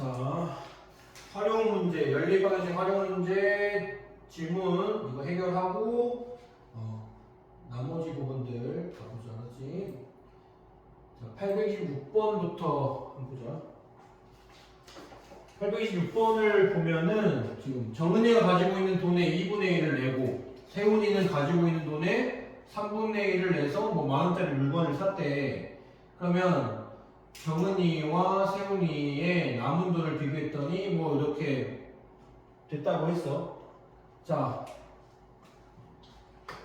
자, 활용 문제, 연립방정식 활용 문제 질문 이거 해결하고 나머지 부분들 다 보자, 알았지? 자, 826번부터 한번 보자. 826번을 보면은 지금 정은이가 가지고 있는 돈의 2분의 1을 내고 세훈이는 가지고 있는 돈의 3분의 1을 내서 뭐 만원짜리 물건을 샀대. 그러면 정은이와 세훈이의 남은 돈을 비교했더니 뭐 이렇게 됐다고 했어. 자,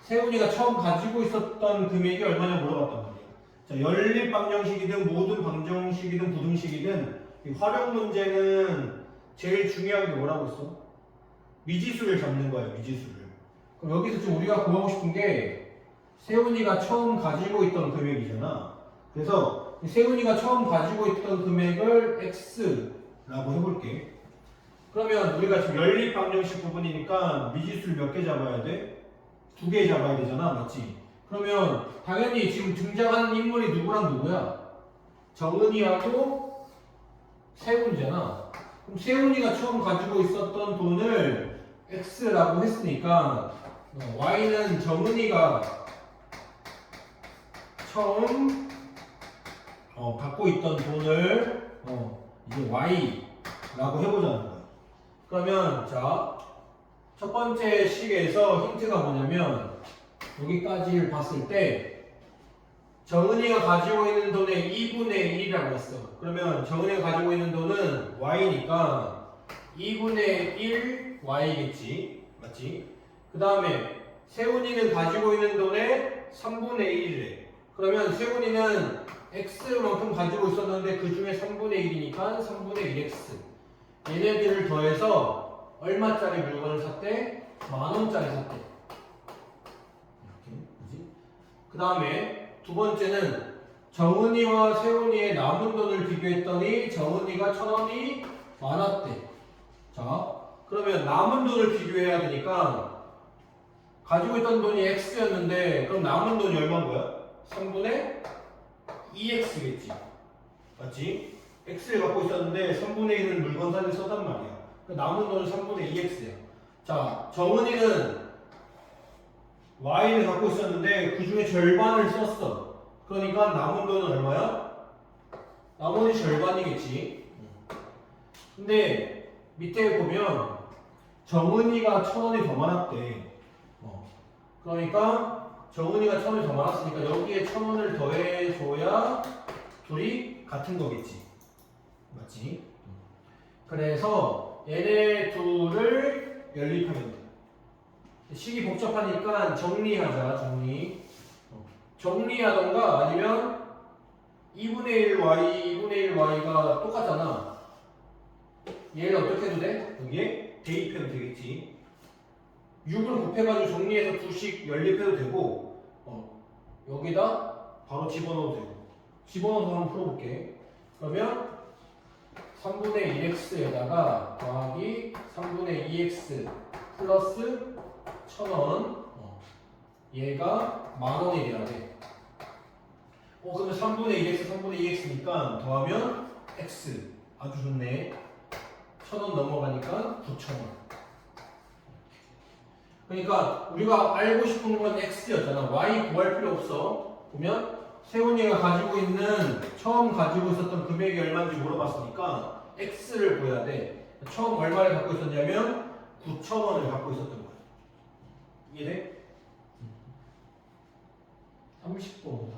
세훈이가 처음 가지고 있었던 금액이 얼마냐 물어봤단 말이야. 자, 연립 방정식이든 모든 방정식이든 부등식이든 이 활용 문제는 제일 중요한 게 뭐라고 했어? 미지수를 잡는 거야, 미지수를. 그럼 여기서 지금 우리가 구하고 싶은 게 세훈이가 처음 가지고 있던 금액이잖아. 그래서 세훈이가 처음 가지고 있던 금액을 x라고 해볼게. 그러면 우리가 지금 연립 방정식 부분이니까 미지수를 몇 개 잡아야 돼? 2개 잡아야 되잖아, 맞지? 그러면 당연히 지금 등장하는 인물이 누구랑 누구야? 정은이하고 세훈이잖아. 그럼 세훈이가 처음 가지고 있었던 돈을 x라고 했으니까 y는 정은이가 처음 갖고 있던 돈을 이제 y라고 해보자는 거야. 그러면 자, 첫 번째 식에서 힌트가 뭐냐면 여기까지를 봤을 때 정은이가 가지고 있는 돈의 2분의 1이라고 했어. 그러면 정은이가 가지고 있는 돈은 y니까 2분의 1 y겠지, 맞지? 그 다음에 세훈이는 가지고 있는 돈의 3분의 1이래. 그러면 세훈이는 x만큼 가지고 있었는데 그 중에 3분의 1이니까 3분의 1x. 얘네들을 더해서 얼마짜리 물건을 샀대? 만원짜리 샀대. 이렇게, 그지? 그 다음에 두 번째는 정은이와 세훈이의 남은 돈을 비교했더니 정은이가 1,000원이 많았대. 자, 그러면 남은 돈을 비교해야 되니까 가지고 있던 돈이 x였는데 그럼 남은 돈이 얼마인 거야? 3분의 2x겠지. 맞지? x를 갖고 있었는데 3분의 1은 물건 사는 데 썼단 말이야. 남은 돈은 3분의 2x야. 자, 정은이는 y를 갖고 있었는데 그 중에 절반을 썼어. 그러니까 남은 돈은 얼마야? 나머지 절반이겠지. 근데 밑에 보면 정은이가 1,000원이 더 많았대. 그러니까 정은이가 1,000원이 더 많았으니까 여기에 1,000원을 더해줘야 둘이 같은 거겠지. 맞지? 그래서 얘네 둘을 연립하면 돼. 식이 복잡하니까 정리하자, 정리. 정리하던가 아니면 2분의 1 y, 2분의 1 y가 똑같잖아. 얘를 어떻게 해도 돼? 여기에 대입해도 되겠지. 6을 곱해가지고 정리해서 두식 연립해도 되고, 여기다 바로 집어넣어도 되고. 집어넣어서 한번 풀어볼게. 그러면 3분의 1x에다가 더하기 3분의 2x 플러스 1,000원. 얘가 만원이 돼야 돼. 그러면 3분의 1x, 3분의 2x니까 더하면 x. 아주 좋네. 1,000원 넘어가니까 9,000원. 그러니까 우리가 알고 싶은 건 x였잖아. y 구할 필요 없어. 보면 세훈이가 가지고 있는 처음 가지고 있었던 금액이 얼마인지 물어봤으니까 x를 구해야 돼. 처음 얼마를 갖고 있었냐면 9,000원을 갖고 있었던 거야. 이해돼? 30번.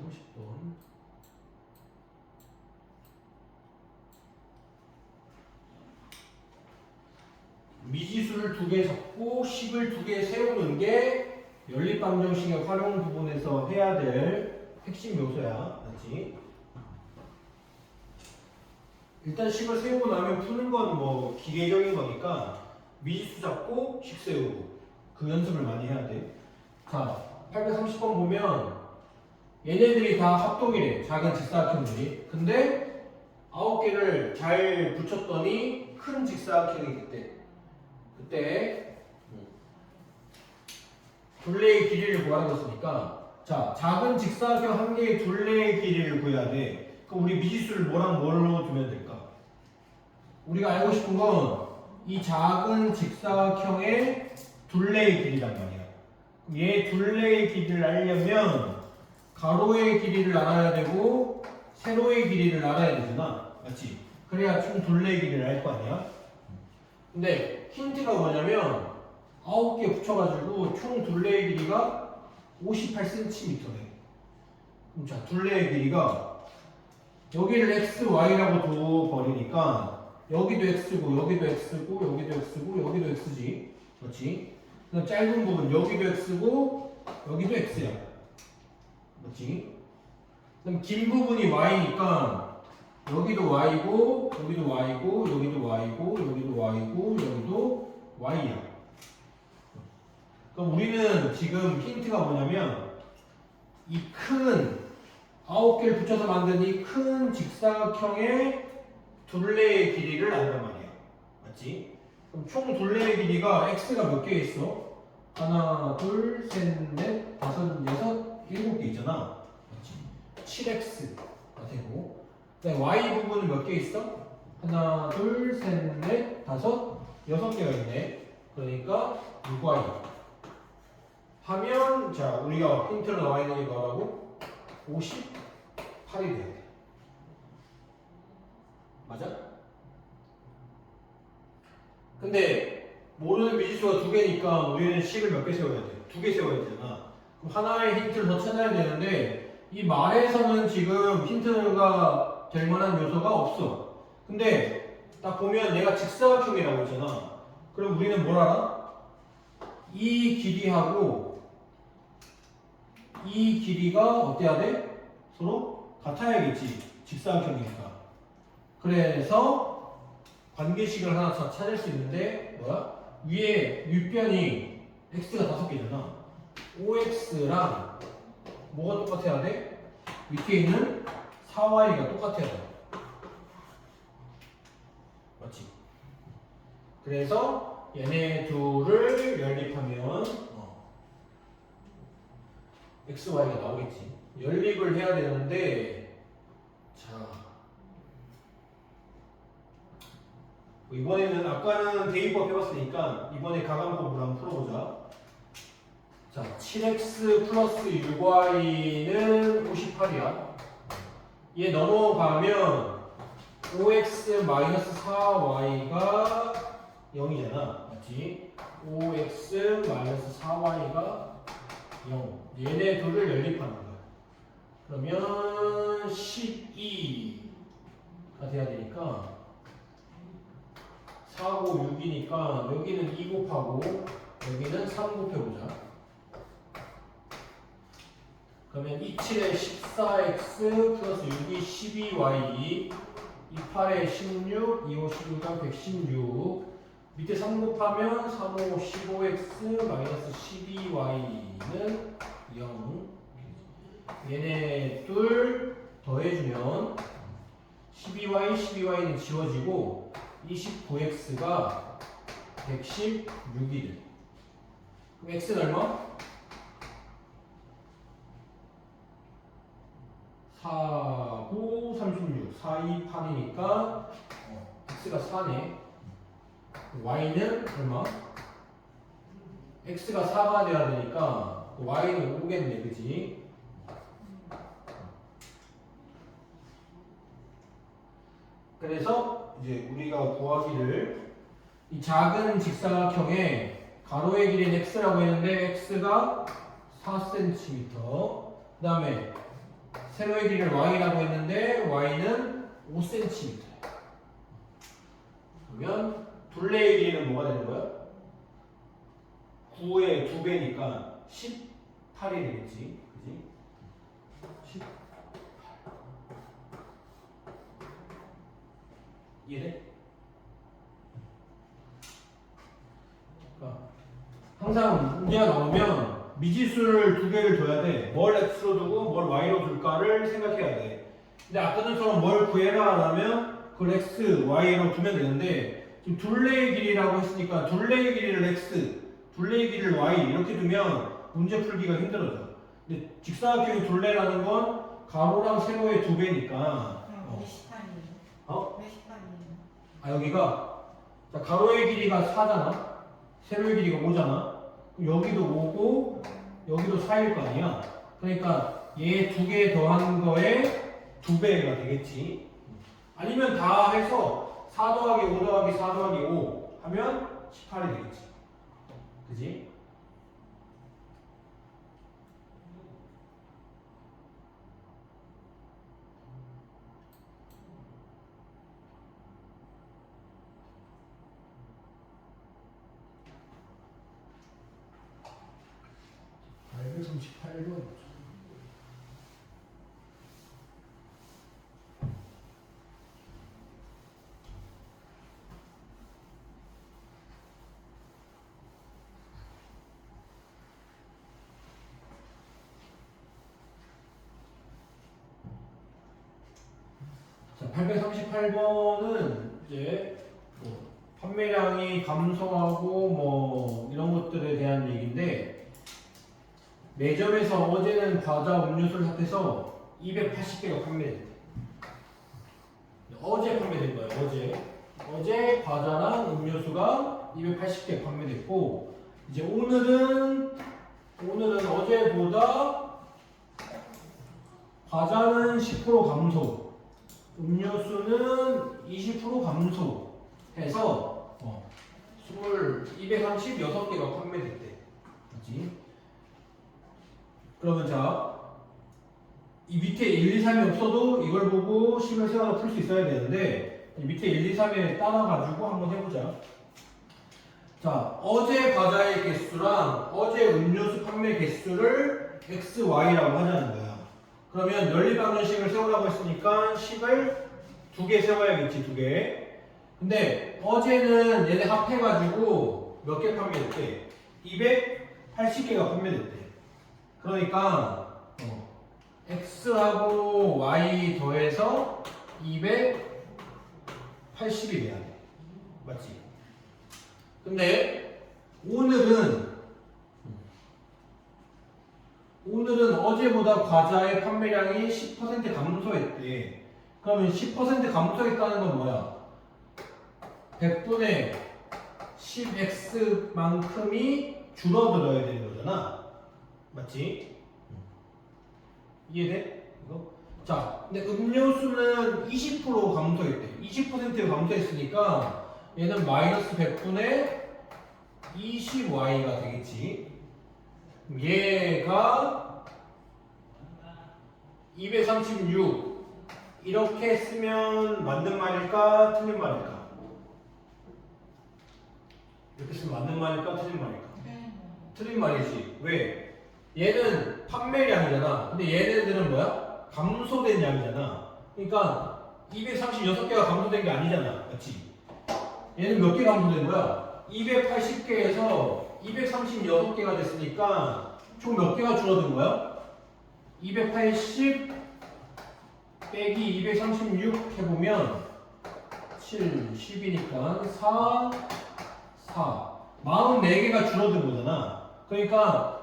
미지수를 2개 잡고 식을 2개 세우는 게 연립방정식의 활용 부분에서 해야 될 핵심 요소야. 맞지? 일단 식을 세우고 나면 푸는 건 뭐 기계적인 거니까 미지수 잡고 식 세우고 그 연습을 많이 해야 돼. 자, 830번 보면 얘네들이 다 합동이래. 작은 직사각형들이. 근데 9개를 잘 붙였더니 큰 직사각형이 됐대. 그때 둘레의 길이를 구하는 것이니까, 자, 작은 직사각형 1개의 둘레의 길이를 구해야 돼. 그럼 우리 미지수를 뭐랑 뭘로 두면 될까? 우리가 알고 싶은 건 이 작은 직사각형의 둘레의 길이란 말이야. 얘 둘레의 길이를 알려면 가로의 길이를 알아야 되고 세로의 길이를 알아야 되잖아. 맞지? 그래야 총 둘레의 길이를 알 거 아니야? 근데 힌트가 뭐냐면 9개 붙여가지고 총 둘레의 길이가 58cm래. 자, 둘레의 길이가 여기를 x, y라고 둬버리니까 여기도 x고 여기도 x고 여기도 x고 여기도 x지. 그렇지? 그다음 짧은 부분 여기도 x고 여기도 x야. 맞지? 그럼 긴 부분이 y니까 여기도 y고 여기도 y고 여기도 y고 여기도 y고 여기도 y야. 그럼 우리는 지금 힌트가 뭐냐면 이 큰 9개를 붙여서 만든 이 큰 직사각형의 둘레의 길이를 안단 말이야. 맞지? 그럼 총 둘레의 길이가 x가 몇 개 있어? 하나, 둘, 셋, 넷, 다섯, 여섯, 일곱 개 있잖아. 맞지? 7x가 되고 그다음에 y 부분은 몇 개 있어? 하나, 둘, 셋, 넷, 다섯, 여섯 개가 있네. 그러니까 6y 하면 자 우리가 힌트로 나와 있는 게 뭐라고? 58이 돼야 돼. 맞아? 근데 모르는 미지수가 두 개니까 우리는 식을 몇 개 세워야 돼? 두 개 세워야 되잖아. 그럼 하나의 힌트를 더 찾아야 되는데 이 말에서는 지금 힌트가 될 만한 요소가 없어. 근데 딱 보면 얘가 직사각형이라고 했잖아. 그럼 우리는 뭘 알아? 이 길이하고 이 길이가 어때야 돼? 서로 같아야겠지. 직사각형이니까. 그래서 관계식을 하나 더 찾을 수 있는데 뭐야? 위에 윗변이 x가 5개잖아. 5x랑 뭐가 똑같아야 돼? 밑에 있는 4y가 똑같아야 돼. 맞지? 그래서 얘네 둘을 연립하면 x, y가 나오겠지. 연립을 해야 되는데 자 이번에는 아까는 대입법 해봤으니까 이번에 가감법으로 한번 풀어보자. 자, 7x 플러스 6y는 58이야. 얘 넘어가면 5x 마이너스 4y가 0이잖아. 맞지? 5x 마이너스 4y가 0. 얘네 둘을 연립하는 거야. 그러면 12가 돼야 되니까 4고 6이니까 여기는 2 곱하고 여기는 3 곱해보자. 그러면 27에 14x 플러스 6이 12y 28에 16, 25, 16은 116 밑에 3 곱하면 3, 5, 15x 마이너스 12y는 0 얘네 둘 더해주면 12y, 12y는 지워지고 29x가 116이 돼. 그럼 x는 얼마? 4, 9, 36, 4, 2, 8이니까 x가 4네. y는 얼마? x가 4가 돼야 되니까 y는 5겠네, 그지? 그래서 이제 우리가 구하기를 이 작은 직사각형의 가로의 길이는 x라고 했는데 x가 4cm 그 다음에 세로의 길이를 y라고 했는데 y는 5cm 그러면 둘레의 길이는 뭐가 되는 거야? 9의 2배니까 18이 되겠지 그지? 18 이해돼? 항상 문제가 나오면 미지수를 두 개를 둬야 돼. 뭘 x로 두고 뭘 y로 둘까를 생각해야 돼. 근데 아까처럼 뭘 구해라 하면 그걸 x, y로 두면 되는데 지금 둘레의 길이라고 했으니까 둘레의 길이를 x, 둘레의 길이를 y 이렇게 두면 문제 풀기가 힘들어져. 근데 직사각형의 둘레라는 건 가로랑 세로의 2배니까 몇 시판이에요? 어? 몇 시판이에요? 여기가 자, 가로의 길이가 4잖아. 세로의 길이가 5잖아. 여기도 5고 여기도 4일 거 아니야. 그러니까 얘 두 개 더한 거에 2배가 되겠지. 아니면 다 해서 4 더하기 5 더하기 4 더하기 5 하면 18이 되겠지. 그지? 알고 38번. 자, 838번은 이제 뭐 판매량이 감소하고 뭐 이런 것들에 대한 얘기인데 매점에서 어제는 과자 음료수를 합해서 280개가 판매됐대. 어제 판매된 거예요. 어제 과자랑 음료수가 280개 판매됐고 이제 오늘은 어제보다 과자는 10% 감소, 음료수는 20% 감소해서 236개가 판매됐대. 그렇지? 그러면 자, 이 밑에 1, 2, 3이 없어도 이걸 보고 식을 세워서 풀 수 있어야 되는데 밑에 1, 2, 3에 따라가지고 한번 해보자. 자, 어제 과자의 개수랑 어제 음료수 판매 개수를 x, y라고 하자는 거야. 그러면 연립방정식을 세우라고 했으니까 식을 2개 세워야겠지, 2개. 근데 어제는 얘네 합해가지고 몇 개 판매됐대? 280개가 판매됐대. 그러니까 x하고 y 더해서 280이 돼야 돼. 맞지? 근데 오늘은 어제보다 과자의 판매량이 10% 감소했대. 그러면 10% 감소했다는 건 뭐야? 100분의 10x만큼이 줄어들어야 되는 거잖아. 맞지? 이해돼? 이거? 자, 근데 음료수는 20% 감소했대. 20% 감소했으니까 얘는 마이너스 100분의 20y가 되겠지. 얘가 236 이렇게 쓰면 맞는 말일까? 틀린 말일까? 이렇게 쓰면 맞는 말일까? 틀린 말일까? 틀린 말이지. 왜? 얘는 판매량이잖아. 근데 얘네들은 뭐야? 감소된 양이잖아. 그러니까 236개가 감소된 게 아니잖아. 맞지? 얘는 몇 개 감소된 거야? 280개에서 236개가 됐으니까 총 몇 개가 줄어든 거야? 280 빼기 236 해보면 7, 10이니까 4, 44개가 줄어든 거잖아. 그러니까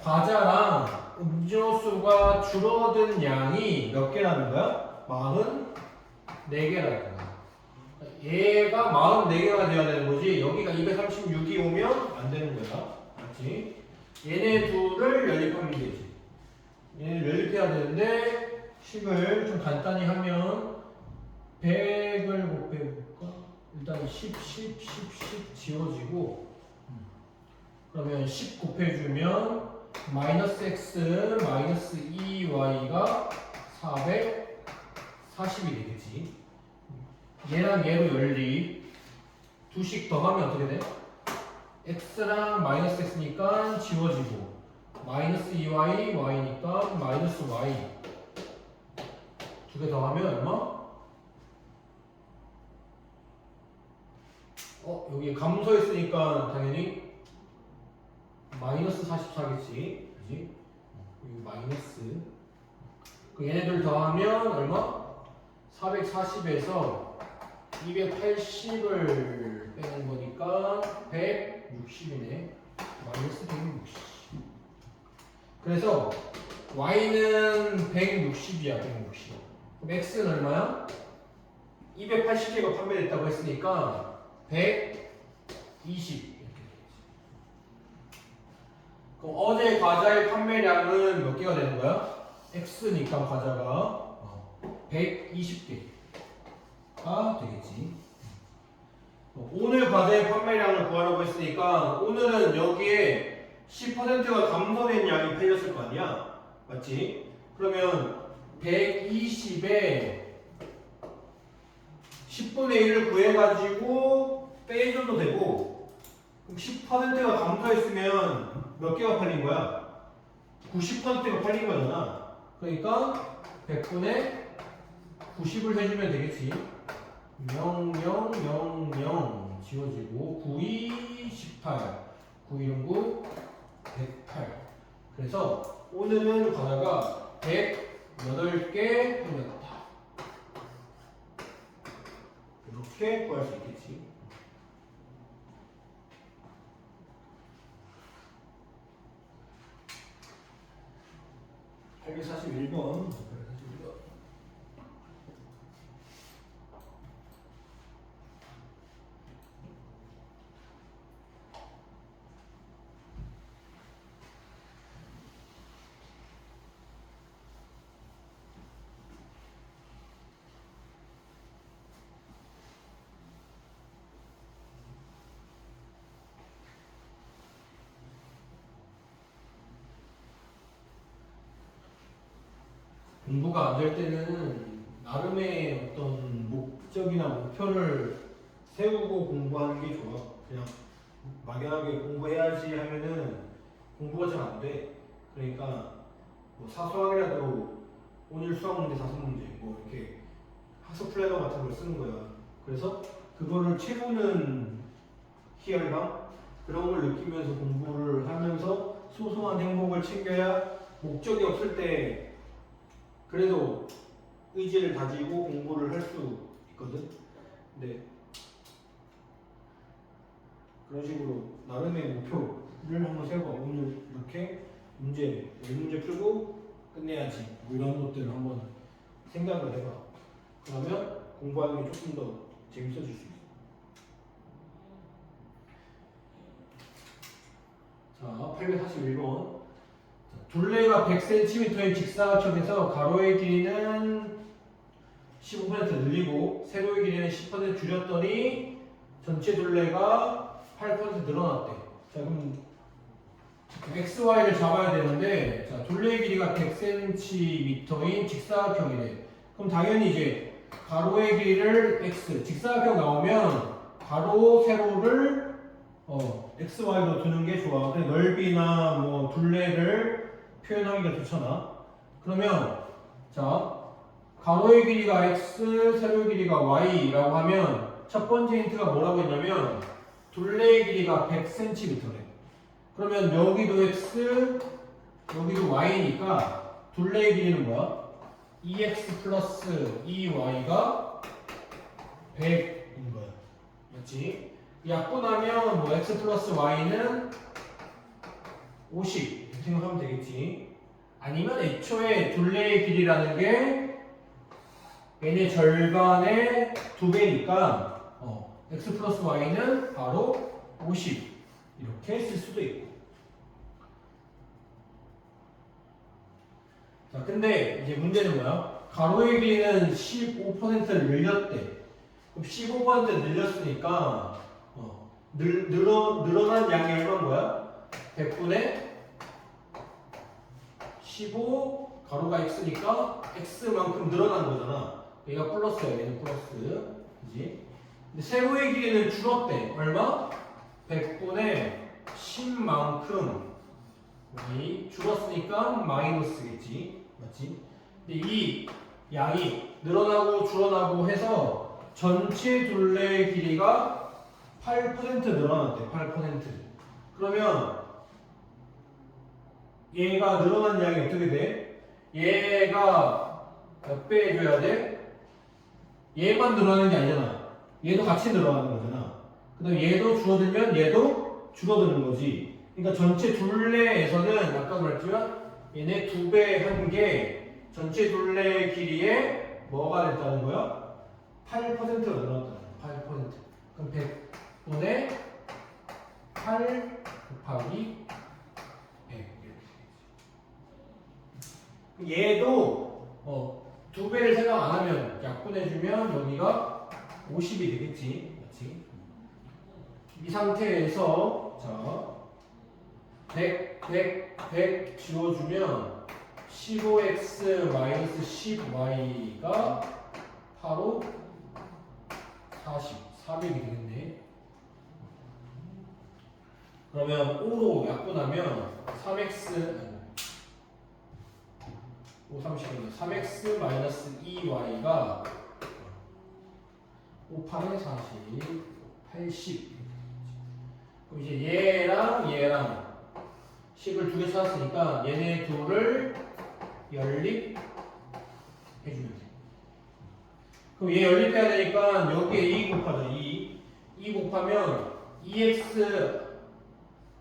과자랑 음료수가 줄어든 양이 몇 개라는 거야? 44개라는 거야. 얘가 44개가 돼야 되는 거지. 여기가 236이 오면 안 되는 거야. 맞지? 얘네 둘을 연립하면 되지. 얘네 연립해야 되는데 식을 좀 간단히 하면 100을 곱해볼까? 일단 10 지워지고 그러면 10 곱해주면 마이너스 x 마이너스 2y가 440이 되겠지. 얘랑 얘로 연립 두씩 더하면 어떻게 돼? x랑 마이너스 x니까 지워지고 마이너스 2y y니까 마이너스 y 두 개 더하면 얼마? 여기 감소했으니까 당연히 마이너스 44겠지. 그지? 여기 마이너스. 그 얘네들 더하면 얼마? 440에서 280을 빼는 거니까 160이네. 마이너스 160. 그래서 y는 160이야. 160. 그럼 x는 얼마야? 280개가 판매됐다고 했으니까 120. 그럼 어제 과자의 판매량은 몇 개가 되는 거야? X니까 과자가 120개가 되겠지. 오늘 과자의 판매량을 구하라고 했으니까 오늘은 여기에 10%가 감소된 양이 팔렸을 거 아니야? 맞지? 그러면 120에 10분의 1을 구해가지고 빼줘도 되고, 그럼 10%가 감소했으면 몇 개가 팔린 거야? 90%가 팔린 거잖아. 그러니까 100분의 90을 해주면 되겠지. 0, 0, 0, 0 지워지고 9, 2, 18 9, 1, 9, 108. 그래서 오늘은 과자가 108개 팔렸다. 이렇게 구할 수 있겠지. (841번) 841번. 공부가 안 될 때는 나름의 어떤 목적이나 목표를 세우고 공부하는 게 좋아. 그냥 막연하게 공부해야지 하면은 공부가 잘 안 돼. 그러니까 뭐 사소하게라도 오늘 수학 문제 5문제 뭐 이렇게 학습 플래너 같은 걸 쓰는 거야. 그래서 그거를 채우는 희열감 그런 걸 느끼면서 공부를 하면서 소소한 행복을 챙겨야 목적이 없을 때 그래도 의지를 다지고 공부를 할 수 있거든. 근데 그런 식으로 나름의 목표를 한번 세워봐. 오늘 이렇게 문제 10문제 풀고 끝내야지. 뭐 이런 것들을 한번 생각을 해봐. 그러면 공부하는 게 조금 더 재밌어질 수 있어. 자, 841번. 둘레가 100cm의 직사각형에서 가로의 길이는 15% 늘리고 세로의 길이는 10% 줄였더니 전체 둘레가 8% 늘어났대. 자, 그럼 x, y를 잡아야 되는데, 자, 둘레의 길이가 100cm인 직사각형이래. 그럼 당연히 이제 가로의 길이를 x, 직사각형 나오면 가로, 세로를 x, y로 두는 게 좋아. 그래, 넓이나 뭐 둘레를 표현하기가 좋잖아. 그러면 자, 가로의 길이가 x, 세로의 길이가 y라고 하면 첫 번째 힌트가 뭐라고 했냐면 둘레의 길이가 100cm래. 그러면 여기도 x, 여기도 y니까 둘레의 길이는 뭐야? 2x 플러스 2y가 100인 거야. 맞지? 약분하면 뭐 x 플러스 y는 50 이렇게 생각하면 되겠지. 아니면 애초에 둘레의 길이라는 게 얘네 절반의 2배니까 x 플러스 y는 바로 50 이렇게 쓸 수도 있고. 자, 근데 이제 문제는 뭐야? 가로의 길이는 15%를 늘렸대. 그럼 15% 늘렸으니까 늘어난 양이 얼마인 거야? 100분의 15 가로가 x니까 x만큼 늘어난 거잖아. 얘가 플러스야, 얘는 플러스. 그지? 근데 세로의 길이는 줄었대. 얼마? 100분의 10만큼 y 줄었으니까 마이너스겠지. 맞지? 근데 이 양이 늘어나고 줄어나고 해서 전체 둘레의 길이가 8% 늘어났대. 8%. 그러면 얘가 늘어난 양이 어떻게 돼? 얘가 몇 배 해줘야 돼? 얘만 늘어나는 게 아니잖아. 얘도 같이 늘어나는 거잖아. 그 다음에 얘도 줄어들면 얘도 줄어드는 거지. 그러니까 전체 둘레에서는 아까 말했지만 얘네 2배 한 게 전체 둘레 길이에 뭐가 됐다는 거야? 8%가 늘어났다. 8%. 그럼 100분의 8 곱하기 100 이렇게 되겠지. 얘도 2배를 생각 안 하면 약분해주면 여기가 50이 되겠지. 그렇지? 이 상태에서 자 100 지워주면 15x 마이너스 10y가 바로 400이 되겠네. 그러면 5로 약분하면 3x 마이너스 2y가 5, 8에 40, 80. 그럼 이제 얘랑 식을 두 개 찾았으니까 얘네 둘을 연립 해주면 돼. 그럼 얘 연립해야 되니까 여기에 2 곱하자. 2 곱하면 2x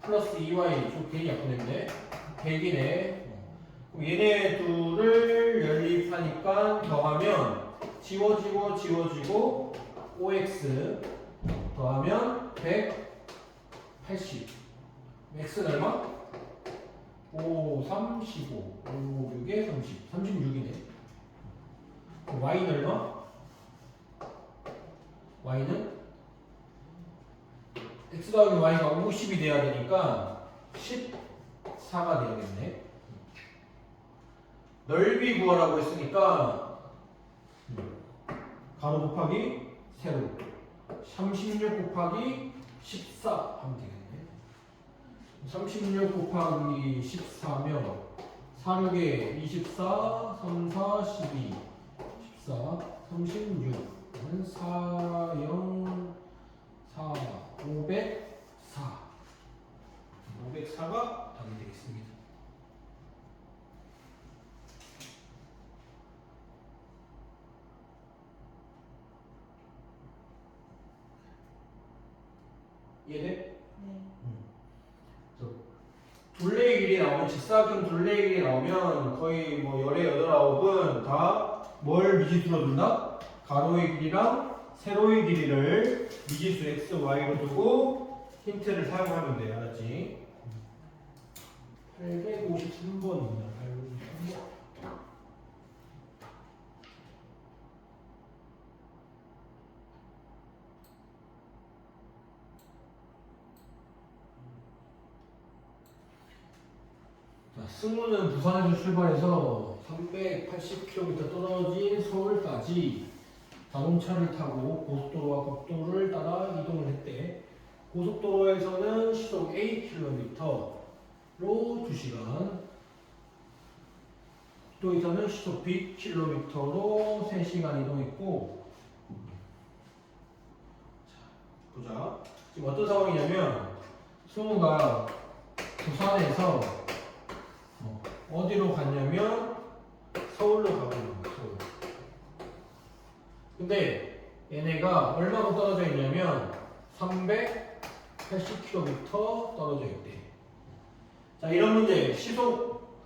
플러스 2y 좀 괜히 약분했네. 100이네. 그럼 얘네 둘을 연립하니까 더하면 지워지고 5x 더하면 180. x는 얼마? 5, 3, 15. 5, 6에 30. 36이네. y는 얼마? y는 x 더하기 y가 50이 돼야 되니까 14가 되야겠네. 넓이 구하라고 했으니까 가로 곱하기 세로 36 곱하기 14 하면 되겠네. 36 곱하기 14면 4, 6에 24, 3, 4, 12 14, 36 4, 0, 4, 504 504가 답이 되겠습니다. 이해돼? 네. 둘레의 길이 나오면 직사각형 둘레의 길이 나오면 거의 뭐 열의 8, 9은 다 뭘 미지수로 둔다? 가로의 길이랑 세로의 길이를 미지수 x, y로 두고 힌트를 사용하면 돼. 알았지? 853번입니다. 853번. 승우는 부산에서 출발해서 380km 떨어진 서울까지 자동차를 타고 고속도로와 국도를 따라 이동을 했대. 고속도로에서는 시속 A km로 2시간, 국도에서는 시속 B km로 3시간 이동했고. 자, 보자. 지금 어떤 상황이냐면 승우가 부산에서 어디로 갔냐면 서울로 가고 있는 거야. 서울. 근데 얘네가 얼마나 떨어져 있냐면 380km 떨어져 있대. 자, 이런 문제 시속,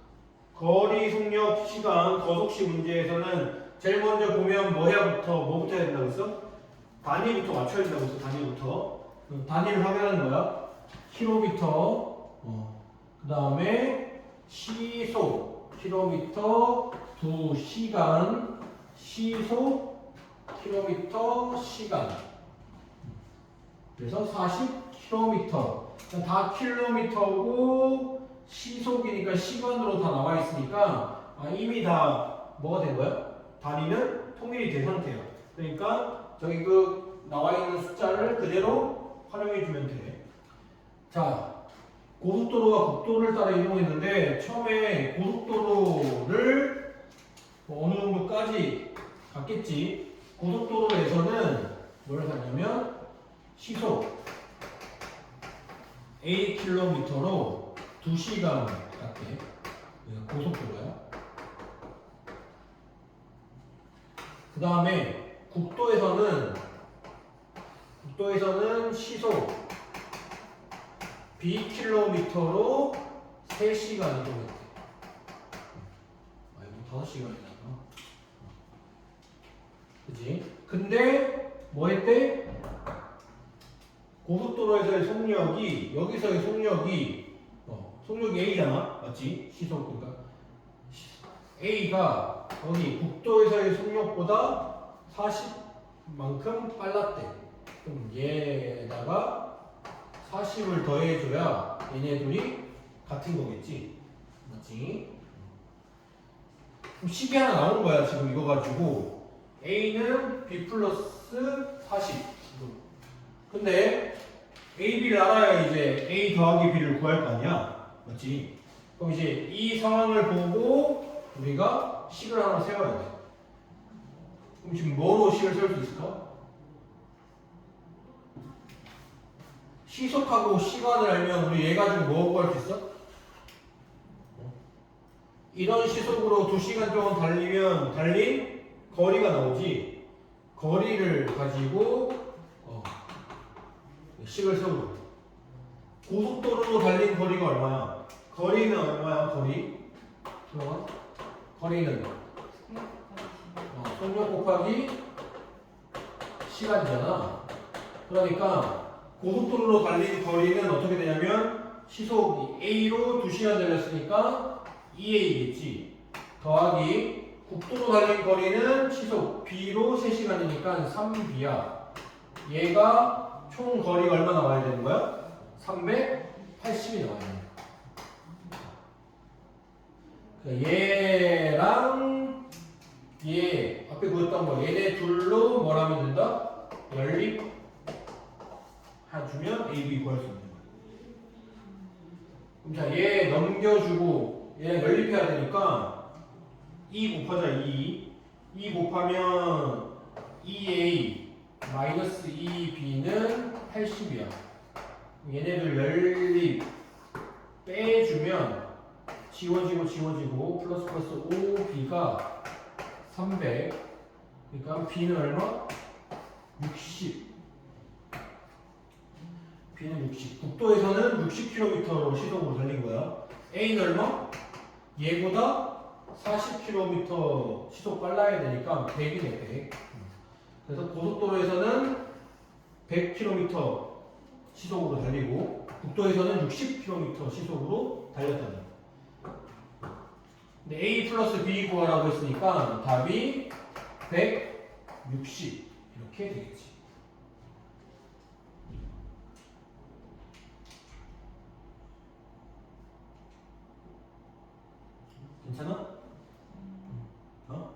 거리, 속력, 시간, 거속시 문제에서는 제일 먼저 보면 뭐부터 해야 된다고 했어? 단위부터 맞춰야 된다고 했어. 단위부터. 단위를 확인하는 거야. 킬로미터, 그 다음에 시속 킬로미터 2시간, 시속 킬로미터 시간. 그래서 40km. 다 킬로미터고 시속이니까 시간으로 다 나와 있으니까 이미 다 뭐가 된 거야? 단위는 통일이 된 상태야. 그러니까 저기 그 나와 있는 숫자를 그대로 활용해 주면 돼. 자, 고속도로와 국도를 따라 이동했는데 처음에 고속도로를 어느 정도까지 갔겠지. 고속도로에서는 뭘 하냐면 시속 A km로 2시간 갔대. 고속도로야. 그 다음에 국도에서는 시속 B km로 3시간 이동했대. 이거 5시간이잖아. 그지? 근데 뭐 했대? 고속도로에서의 속력이 여기서의 속력이 속력이 A잖아, 맞지? 시속 그러니까 A가 여기 국도에서의 속력보다 40만큼 빨랐대. 그럼 얘에다가 40을 더해줘야 얘네들이 같은 거겠지, 맞지? 그럼 식이 하나 나온 거야 지금 이거 가지고. A는 B 플러스 40. 근데 A, B를 알아야 이제 A 더하기 B를 구할 거 아니야, 맞지? 그럼 이제 이 상황을 보고 우리가 식을 하나 세워야 돼. 그럼 지금 뭐로 식을 세울 수 있을까? 시속하고 시간을 알면 우리 얘 가지고 뭐 구할 수 있어? 이런 시속으로 2시간 동안 달리면 달린 거리가 나오지. 거리를 가지고 식을 세우는 거야. 고속도로로 달린 거리가 얼마야? 거리는 얼마야? 거리는 속력 곱하기 시간이잖아. 그러니까 고속도로로 달린 거리는 어떻게 되냐면 시속 A로 2시간 달렸으니까 2A겠지. 더하기 국도로 달린 거리는 시속 B로 3시간이니까 3B야. 얘가 총 거리가 얼마 나와야 되는 거야? 380이 나와야 돼. 얘랑 얘 앞에 보였던 거 얘네 둘로 뭘 하면 된다? 연립 해주면 AB 구할 수 있는 거야. 그럼 자, 얘 넘겨주고 얘랑 연립해야 되니까 2 곱하자 2 곱하면 2A 마이너스 2B는 80이야. 얘네들 연립 빼주면 지워지고 플러스 5B가 300. 그러니까 B는 얼마? 60. B는 60. 국도에서는 60km로 시속으로 달린 거야. A는 얼마? 얘보다 40km 시속 빨라야 되니까 100이네, 100. 그래서 고속도로에서는 100km 시속으로 달리고 국도에서는 60km 시속으로 달렸다는 거야. 근데 A 플러스 B 구하라고 했으니까 답이 160 이렇게 되겠지. 괜찮아? 어?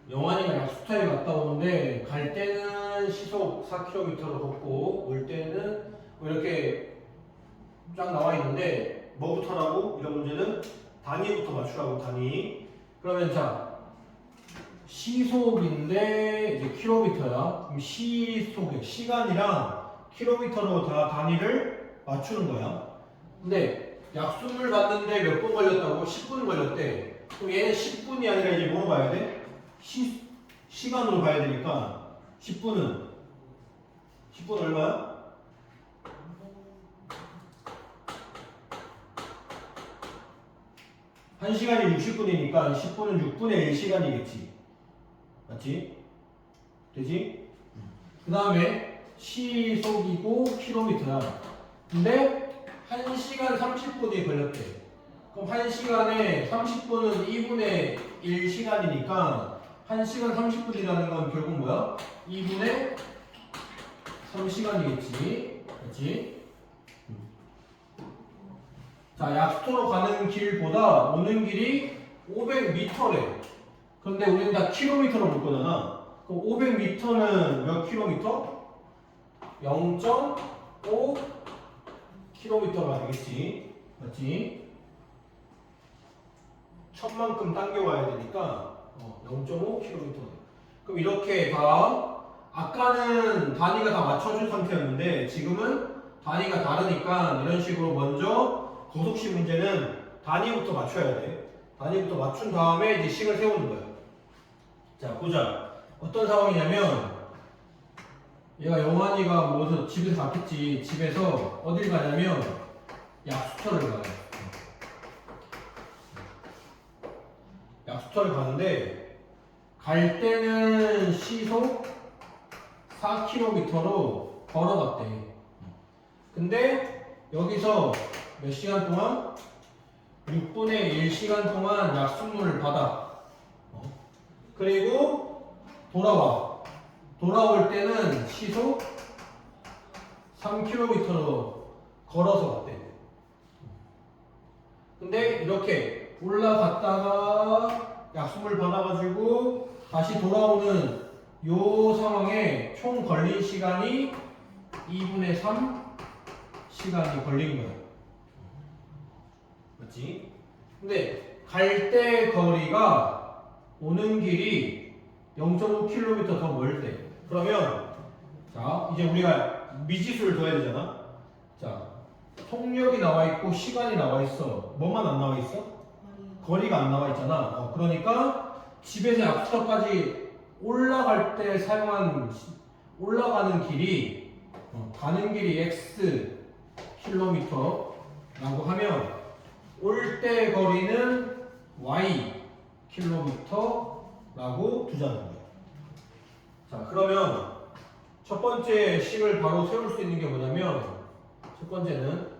영환이가 약수터에 갔다 오는데 갈 때는 시속 4km로 걷고 올 때는 이렇게 쫙 나와 있는데 뭐부터라고? 이런 문제는 단위부터 맞추라고. 단위. 그러면 자 시속인데 이제 킬로미터야. 그럼 시속의 시간이랑 킬로미터로 다 단위를 맞추는 거야. 근데 약수를 봤는데 몇 분 걸렸다고? 10분 걸렸대. 그럼 얘는 10분이 아니라 이제 뭐로 봐야 돼? 시간으로 봐야 되니까 10분은 얼마야? 한 시간이 60분이니까 10분은 6분의 1시간이겠지. 맞지? 되지? 그 다음에 시속이고 킬로미터야. 근데 1시간 30분이 걸렸대. 그럼 1시간에 30분은 2분의 1시간이니까 1시간 30분이라는 건 결국 뭐야? 2분의 3시간이겠지. 그렇지? 자, 약수터로 가는 길보다 오는 길이 500m래. 그런데 우리는 다 킬로미터로 볼 거잖아. 그럼 500m는 몇 킬로미터? 0.5 0.5km가 되겠지. 맞지? 1000만큼 당겨와야 되니까 0.5km. 그럼 이렇게 다 아까는 단위가 다 맞춰준 상태였는데 지금은 단위가 다르니까 이런 식으로 먼저 거속식 문제는 단위부터 맞춰야 돼. 단위부터 맞춘 다음에 이제 식을 세우는 거야. 자, 보자. 어떤 상황이냐면 얘가 영환이가 뭐 집에서 갔겠지. 집에서 어딜 가냐면 약수터를 가요. 약수터를 가는데 갈 때는 시속 4km로 걸어갔대. 근데 여기서 몇 시간 동안? 6분의 1시간 동안 약수물을 받아. 그리고 돌아와. 돌아올 때는 시속 3km로 걸어서 갔대. 근데 이렇게 올라갔다가 약수물 받아가지고 다시 돌아오는 요 상황에 총 걸린 시간이 2분의 3 시간이 걸린 거야. 맞지? 근데 갈 때 거리가 오는 길이 0.5km 더 멀 때. 그러면 자 이제 우리가 미지수를 둬야 되잖아. 자 속력이 나와 있고 시간이 나와 있어. 뭐만 안 나와 있어? 거리가 안 나와 있잖아. 그러니까 집에서 약수터까지 올라갈 때 사용한 올라가는 길이 가는 길이 x 킬로미터라고 하면 올 때 거리는 y 킬로미터라고 두자는 거예요. 자, 그러면 첫 번째 식을 바로 세울 수 있는 게 뭐냐면 첫 번째는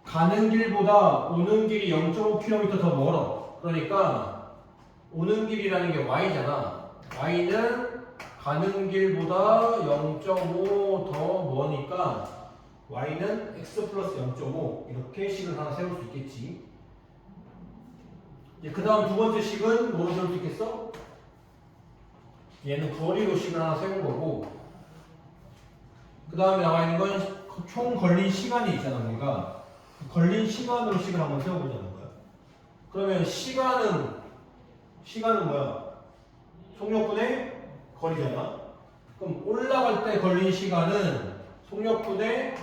가는 길보다 오는 길이 0.5km 더 멀어. 그러니까 오는 길이라는 게 y잖아. y는 가는 길보다 0.5 더 머니까 y는 x 플러스 0.5 이렇게 식을 하나 세울 수 있겠지. 이제 그 다음 두 번째 식은 뭐로 세울 수 있겠어? 얘는 거리로 식을 하나 세운 거고 그 다음에 나와 있는 건 총 걸린 시간이 있잖아. 우리가 걸린 시간으로 식을 한번 세워보자는 거야. 그러면 시간은 뭐야? 속력분의 거리잖아. 그럼 올라갈 때 걸린 시간은 속력분의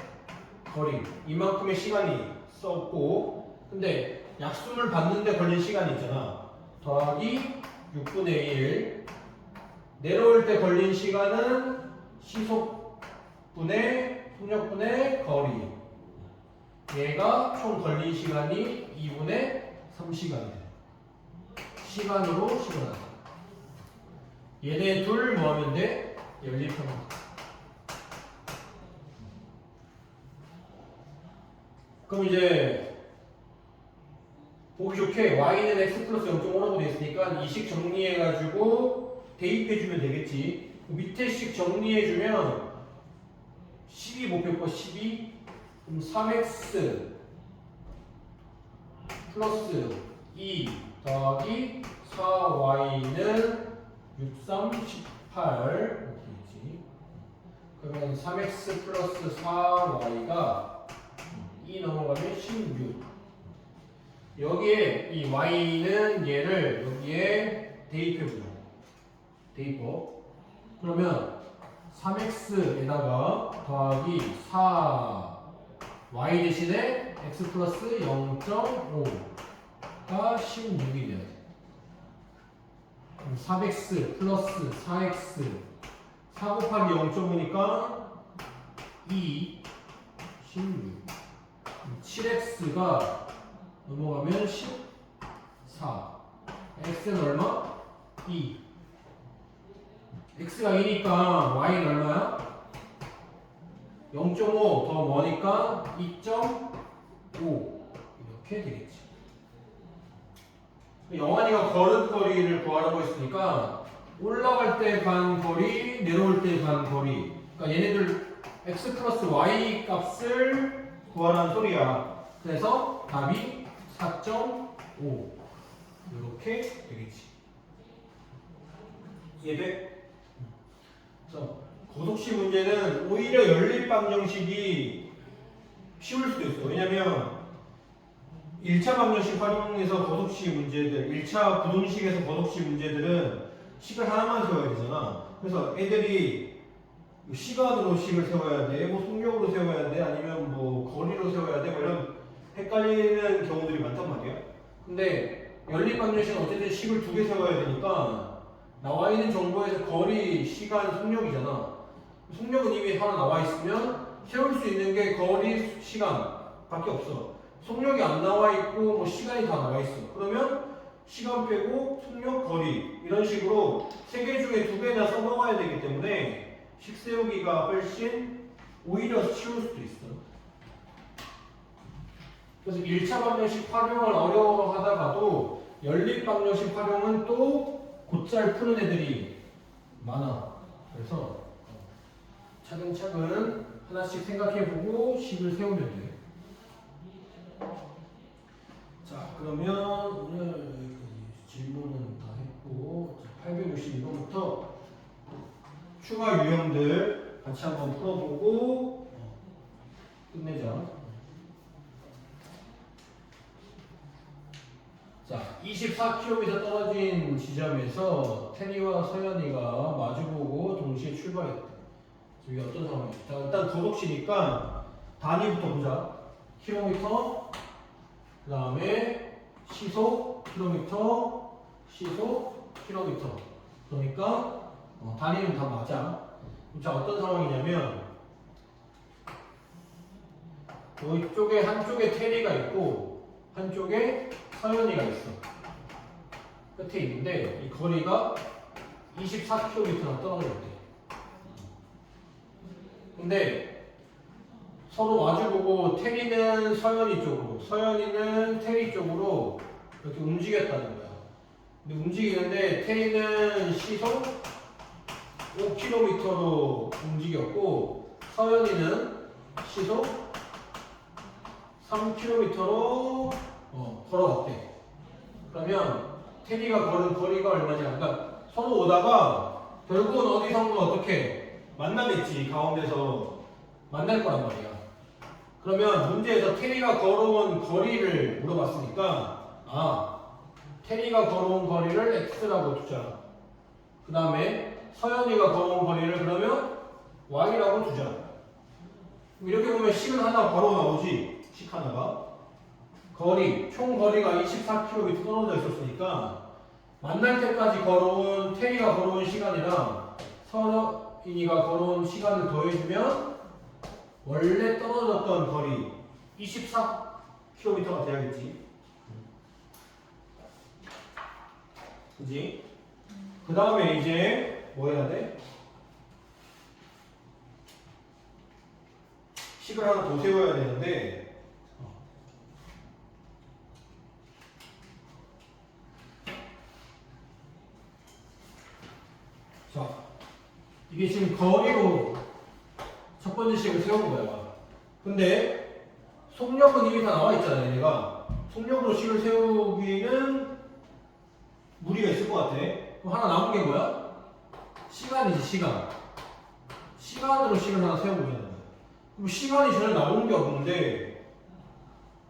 거리 이만큼의 시간이 썼고 근데 약수물 받는데 걸린 시간이 있잖아. 더하기 6분의 1 내려올 때 걸린 시간은 시속분의 속력분의 거리 얘가 총 걸린 시간이 2분의 3시간이 돼. 시간으로 식어나가. 얘네 둘 뭐하면 돼? 연립하면 돼. 그럼 이제 보기 좋게 y는 x 플러스 0.5라고 되어 있으니까 이 식 정리해가지고 대입해주면 되겠지. 밑에 식 정리해주면 12 목표거 12 그럼 3x 플러스 2 더하기 4y는 6, 3, 18 이렇게 있지. 그러면 3x 플러스 4y가 2 넘어가면 16 여기에 이 y는 얘를 여기에 대입해보자. 대입법. 그러면 3x에다가 더하기 4y 대신에 x 플러스 0.5가 16이 돼요. 4x 플러스 4x 4 곱하기 0.5니까 2 16 7x가 넘어가면 14 x는 얼마? 2 x가 2니까 y는 얼마야? 0.5 더 머니까 2.5 이렇게 되겠지. 영환이가 걸은 거리를 구하라고 했으니까 올라갈 때 간 거리, 내려올 때 간 거리 그러니까 얘네들 x 플러스 y 값을 구하라는 소리야. 그래서 답이 4.5 이렇게 되겠지. 이해돼? 그래서 고속시 문제는 오히려 연립 방정식이 쉬울 수도 있어. 왜냐면 1차 방정식 활용해서 고속시 문제들, 1차 부등식에서 고속시 문제들은 식을 하나만 세워야 되잖아. 그래서 애들이 시간으로 식을 세워야 돼, 뭐 속력으로 세워야 돼, 아니면 뭐 거리로 세워야 돼, 뭐 이런 헷갈리는 경우들이 많단 말이야. 근데 연립 방정식은 어쨌든 식을 두 개 세워야 되니까 나와 있는 정보에서 거리, 시간, 속력이잖아. 속력은 이미 하나 나와 있으면 세울 수 있는 게 거리, 시간밖에 없어. 속력이 안 나와 있고 뭐 시간이 다 나와 있어. 그러면 시간 빼고 속력, 거리 이런 식으로 세 개 중에 두 개나 써먹어야 되기 때문에 식 세우기가 훨씬 오히려 쉬울 수도 있어. 그래서 1차 방정식 활용을 어려워하다가도 연립 방정식 활용은 또 곧잘 푸는 애들이 많아. 그래서 차근차근 하나씩 생각해보고 식을 세우면 돼. 자, 그러면 오늘 여기까지 질문은 다 했고 852번부터 추가 유형들 같이 한번 풀어보고 끝내자. 자, 24km 떨어진 지점에서 테리와 서연이가 마주보고 동시에 출발했다. 이게 어떤 상황이지? 자, 일단 고속시니까 단위부터 보자. 킬로미터, 그 다음에 시속, 킬로미터, 시속, 킬로미터. 그러니까 단위는 다 맞아. 자, 어떤 상황이냐면 이쪽에 한쪽에 테리가 있고 한쪽에 서연이가 있어. 끝에 있는데 이 거리가 24km나 떨어졌대. 근데 서로 마주보고 테리는 서연이 쪽으로, 서연이는 테리 쪽으로 이렇게 움직였다는 거야. 근데 움직이는데 테리는 시속 5km로 움직였고 서연이는 시속 3km로 걸어갔대. 그러면 테리가 걸은 거리가 얼마냐? 그러니까 서로 오다가 결국은 어디선가 어떻게 만나겠지. 가운데서 만날 거란 말이야. 그러면 문제에서 테리가 걸어온 거리를 물어봤으니까 테리가 걸어온 거리를 x라고 두자. 그 다음에 서연이가 걸어온 거리를 그러면 y라고 두자. 이렇게 보면 식은 하나 바로 나오지. 식 하나가 거리, 총 거리가 24km 떨어져 있었으니까 만날 때까지 걸어온 테리가 걸어온 시간이랑 서연이가 걸어온 시간을 더해주면 원래 떨어졌던 거리 24km가 돼야겠지. 그지? 그 다음에 이제 뭐 해야 돼? 식을 하나 더 세워야 되는데 자, 이게 지금 거리로 첫 번째 식을 세운 거야. 근데 속력은 이미 다 나와 있잖아. 얘가 속력으로 식을 세우기는 무리가 있을 것 같아. 그럼 하나 남은 게 뭐야? 시간이지. 시간으로 식을 하나 세워보자는 거야. 그럼 시간이 전혀 나오는 게 없는데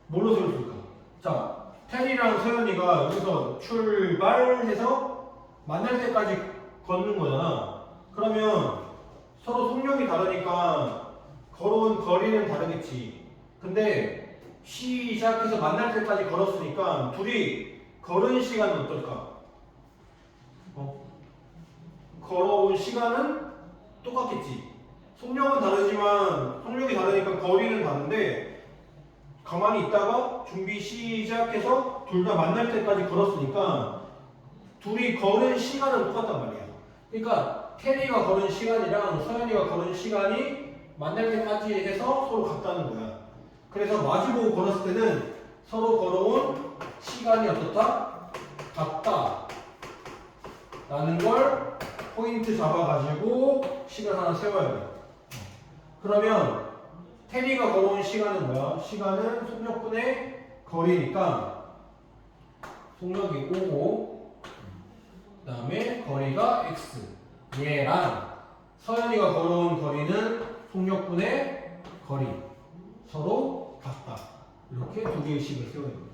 뭘로 세울까? 자, 테리랑 서연이가 여기서 출발해서 만날 때까지 걷는 거잖아. 그러면 서로 속력이 다르니까 걸어온 거리는 다르겠지. 근데 시작해서 만날 때까지 걸었으니까 둘이 걸은 시간은 어떨까? 걸어온 시간은 똑같겠지. 속력은 다르지만 속력이 다르니까 거리는 다른데 가만히 있다가 준비 시작해서 둘 다 만날 때까지 걸었으니까 둘이 걸은 시간은 똑같단 말이야. 그러니까 테리가 걸은 시간이랑 서연이가 걸은 시간이 만날 때까지 해서 서로 같다는 거야. 그래서 마주보고 걸었을 때는 서로 걸어온 시간이 어떻다? 같다 라는 걸 포인트 잡아가지고 식을 하나 세워야 돼. 그러면 테리가 걸어온 시간은 뭐야? 시간은 속력분의 거리니까 속력이 5고 그 다음에 거리가 x. 얘랑 서연이가 걸어온 거리는 송혁군의 거리 서로 같다. 이렇게 두 개의 식을 세우는 거예요.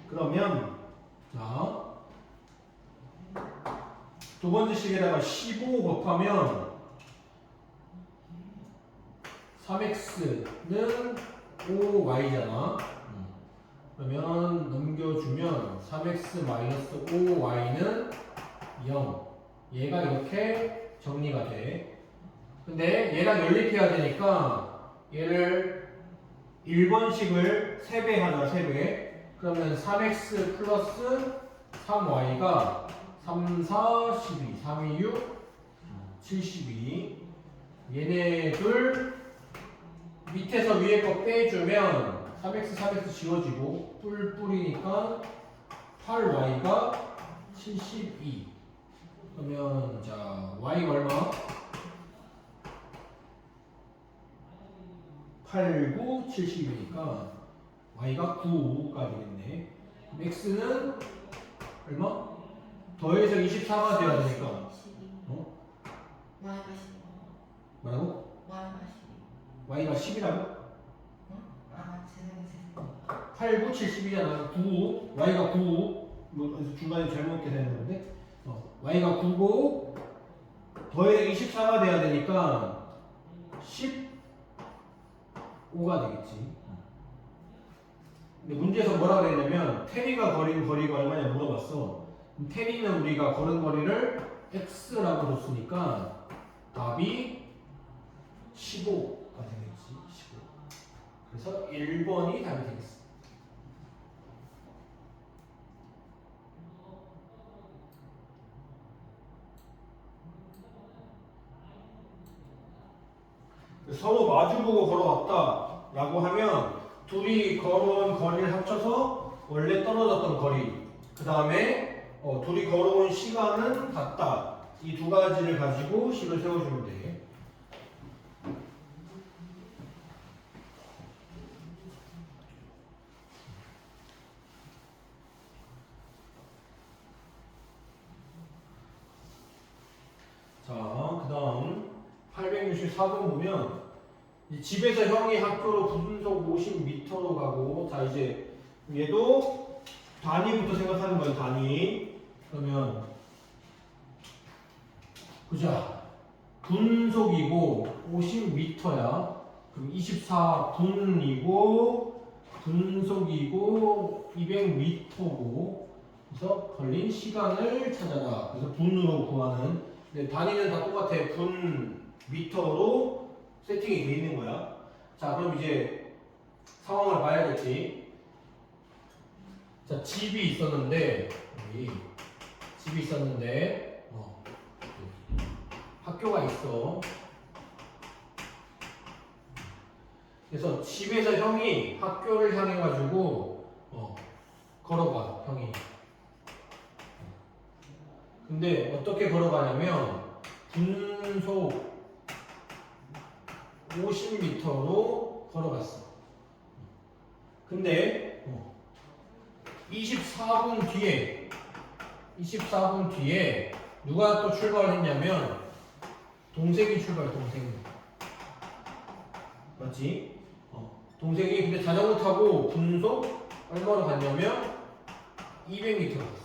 그러면 자, 두 번째 식에다가 15 곱하면 3x는 5y잖아. 그러면 넘겨주면 3x 마이너스 5y는 0. 얘가 이렇게 정리가 돼. 근데 얘랑 연립해야 되니까 얘를 1번식을 3배 하자, 3배. 그러면 3x 플러스 3y가 3, 4, 12, 3, 2, 6, 72. 얘네들 밑에서 위에 거 빼주면 3x, 3x 지워지고 뿔뿔이니까 8y가 72. 그러면 자 y가 얼마? 8, 9, 72니까 y가 9가 되겠네. x는 얼마? 더해서 24가 돼야 되니까 어? Y가 10. 뭐라고? Y가 10. y가 10이라고? 아, 죄송해요. 8, 9, 72잖아. 9, y가 9. 뭐 중간에 잘못 계산했는데 y가 9고 더해서 24가 돼야 되니까 15가 되겠지. 근데 문제에서 뭐라 그랬냐면 테리가 걸은 거리가 얼마냐 물어봤어. 테리는 우리가 걸은 거리를 x라고 줬으니까 답이 15가 되겠지. 15. 그래서 1번이 답이 되겠어. 서로 마주보고 걸어왔다 라고 하면 둘이 걸어온 거리를 합쳐서 원래 떨어졌던 거리, 그 다음에 둘이 걸어온 시간은 같다. 이 두 가지를 가지고 식을 세워주면 돼. 자, 그 다음 864번 보면 집에서 형이 학교로 분속 50m로 가고, 자 이제 얘도 단위부터 생각하는 거예요. 단위. 그러면 보자. 분속이고 50m야. 그럼 24분이고 분속이고 200m고. 그래서 걸린 시간을 찾아라. 그래서 분으로 구하는. 근데 단위는 다 똑같아. 분 미터로 세팅이 돼 있는 거야. 자, 그럼 이제 상황을 봐야겠지. 자, 집이 있었는데 여기 집이 있었는데 학교가 있어. 그래서 집에서 형이 학교를 향해 가지고 걸어가. 형이. 근데 어떻게 걸어가냐면 분속 50m로 걸어갔어. 근데 24분 뒤에 누가 또 출발을 했냐면 동생이 출발. 동생이. 맞지? 동생이 근데 자전거 타고 분속 얼마로 갔냐면 200m 갔어.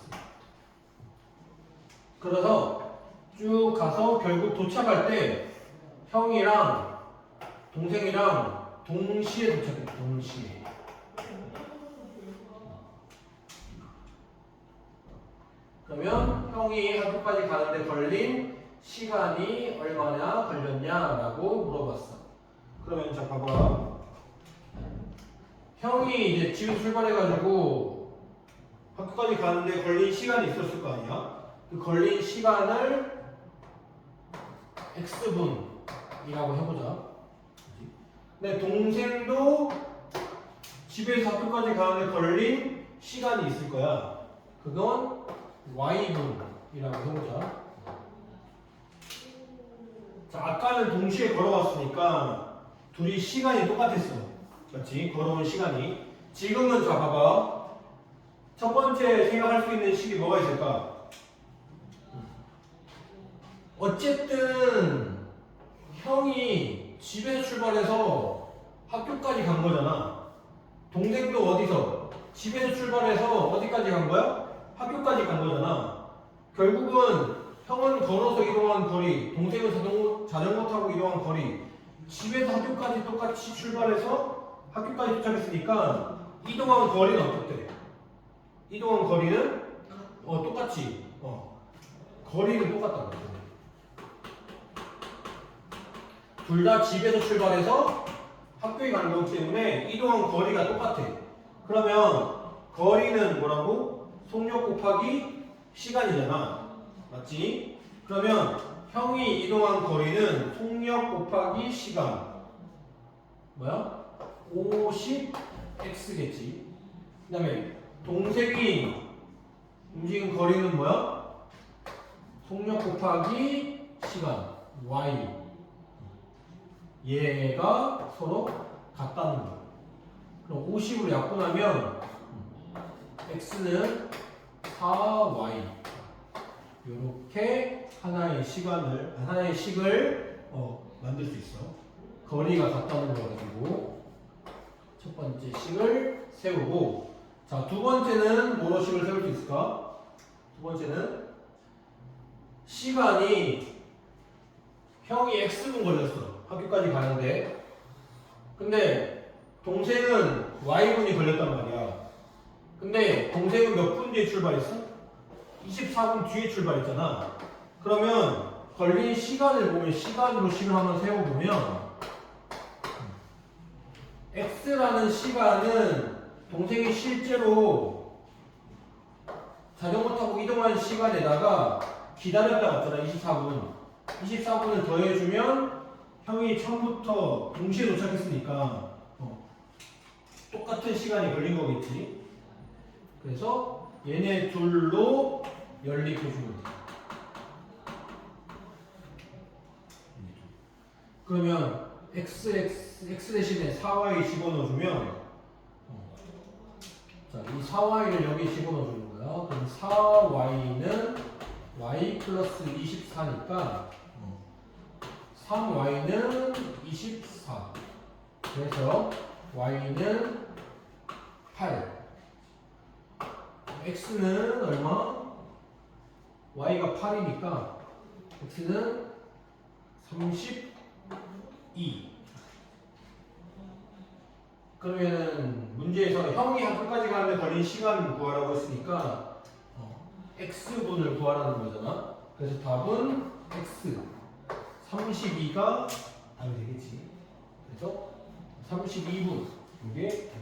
그래서 쭉 가서 결국 도착할 때 형이랑 동생이랑 동시에 도착했다. 동시에. 그러면 형이 학교까지 가는데 걸린 시간이 얼마나 걸렸냐라고 물어봤어. 그러면 자 봐봐. 형이 이제 지금 출발해가지고 학교까지 가는데 걸린 시간이 있었을 거 아니야? 그 걸린 시간을 x분이라고 해보자. 근데 동생도 집에서 학교까지 가는데 걸린 시간이 있을 거야. 그건 y분이라고 해보자. 자, 아까는 동시에 걸어갔으니까 둘이 시간이 똑같았어. 맞지? 걸어온 시간이. 지금은 자 봐봐. 첫 번째 생각할 수 있는 식이 뭐가 있을까? 어쨌든 형이 집에서 출발해서 학교까지 간 거잖아. 동생도 어디서? 집에서 출발해서 어디까지 간 거야? 학교까지 간 거잖아. 결국은 형은 걸어서 이동한 거리, 동생은 자전거 타고 이동한 거리, 집에서 학교까지 똑같이 출발해서 학교까지 도착했으니까 이동한 거리는 어떻대? 이동한 거리는 똑같이 거리는 똑같다는 거죠. 둘 다 집에서 출발해서 학교에 가는 거기 때문에 이동한 거리가 똑같아. 그러면 거리는 뭐라고? 속력 곱하기 시간이잖아. 맞지? 그러면 형이 이동한 거리는 속력 곱하기 시간. 뭐야? 50x겠지. 그 다음에 동생이 움직인 거리는 뭐야? 속력 곱하기 시간 y. 얘가 서로 같다는 거야. 그럼 50으로 약분하면 x는 4y. 이렇게 하나의 식을 만들 수 있어. 거리가 같다는 거 가지고 첫 번째 식을 세우고, 자, 두 번째는 뭐로 식을 세울 수 있을까? 두 번째는 시간이 형이 x분 걸렸어. 학교까지 가는데. 근데 동생은 y분이 걸렸단 말이야. 근데 동생은 몇 분 뒤에 출발했어? 24분 뒤에 출발했잖아. 그러면 걸린 시간을 보면 시간으로 식을 한번 세워보면 x라는 시간은 동생이 실제로 자전거 타고 이동한 시간에다가 기다렸다 갔잖아. 24분을 더해주면 형이 처음부터 동시에 도착했으니까 똑같은 시간이 걸린 거겠지. 그래서 얘네 둘로 연립해주면 돼. 그러면 x 대신에 4y 집어넣어주면 자, 이 4y를 여기 집어넣어주는 거야. 그럼 4y는 y 플러스 24니까 3y는 24. 그래서 y는 8. x는 얼마? y가 8이니까 x는 32. 그러면은 문제에서 형이 학교까지 가는데 걸린 시간 구하라고 했으니까 x분을 구하라는 거잖아. 그래서 답은 x 32가 답이 되겠지. 그래서 32분 이게 됩니다.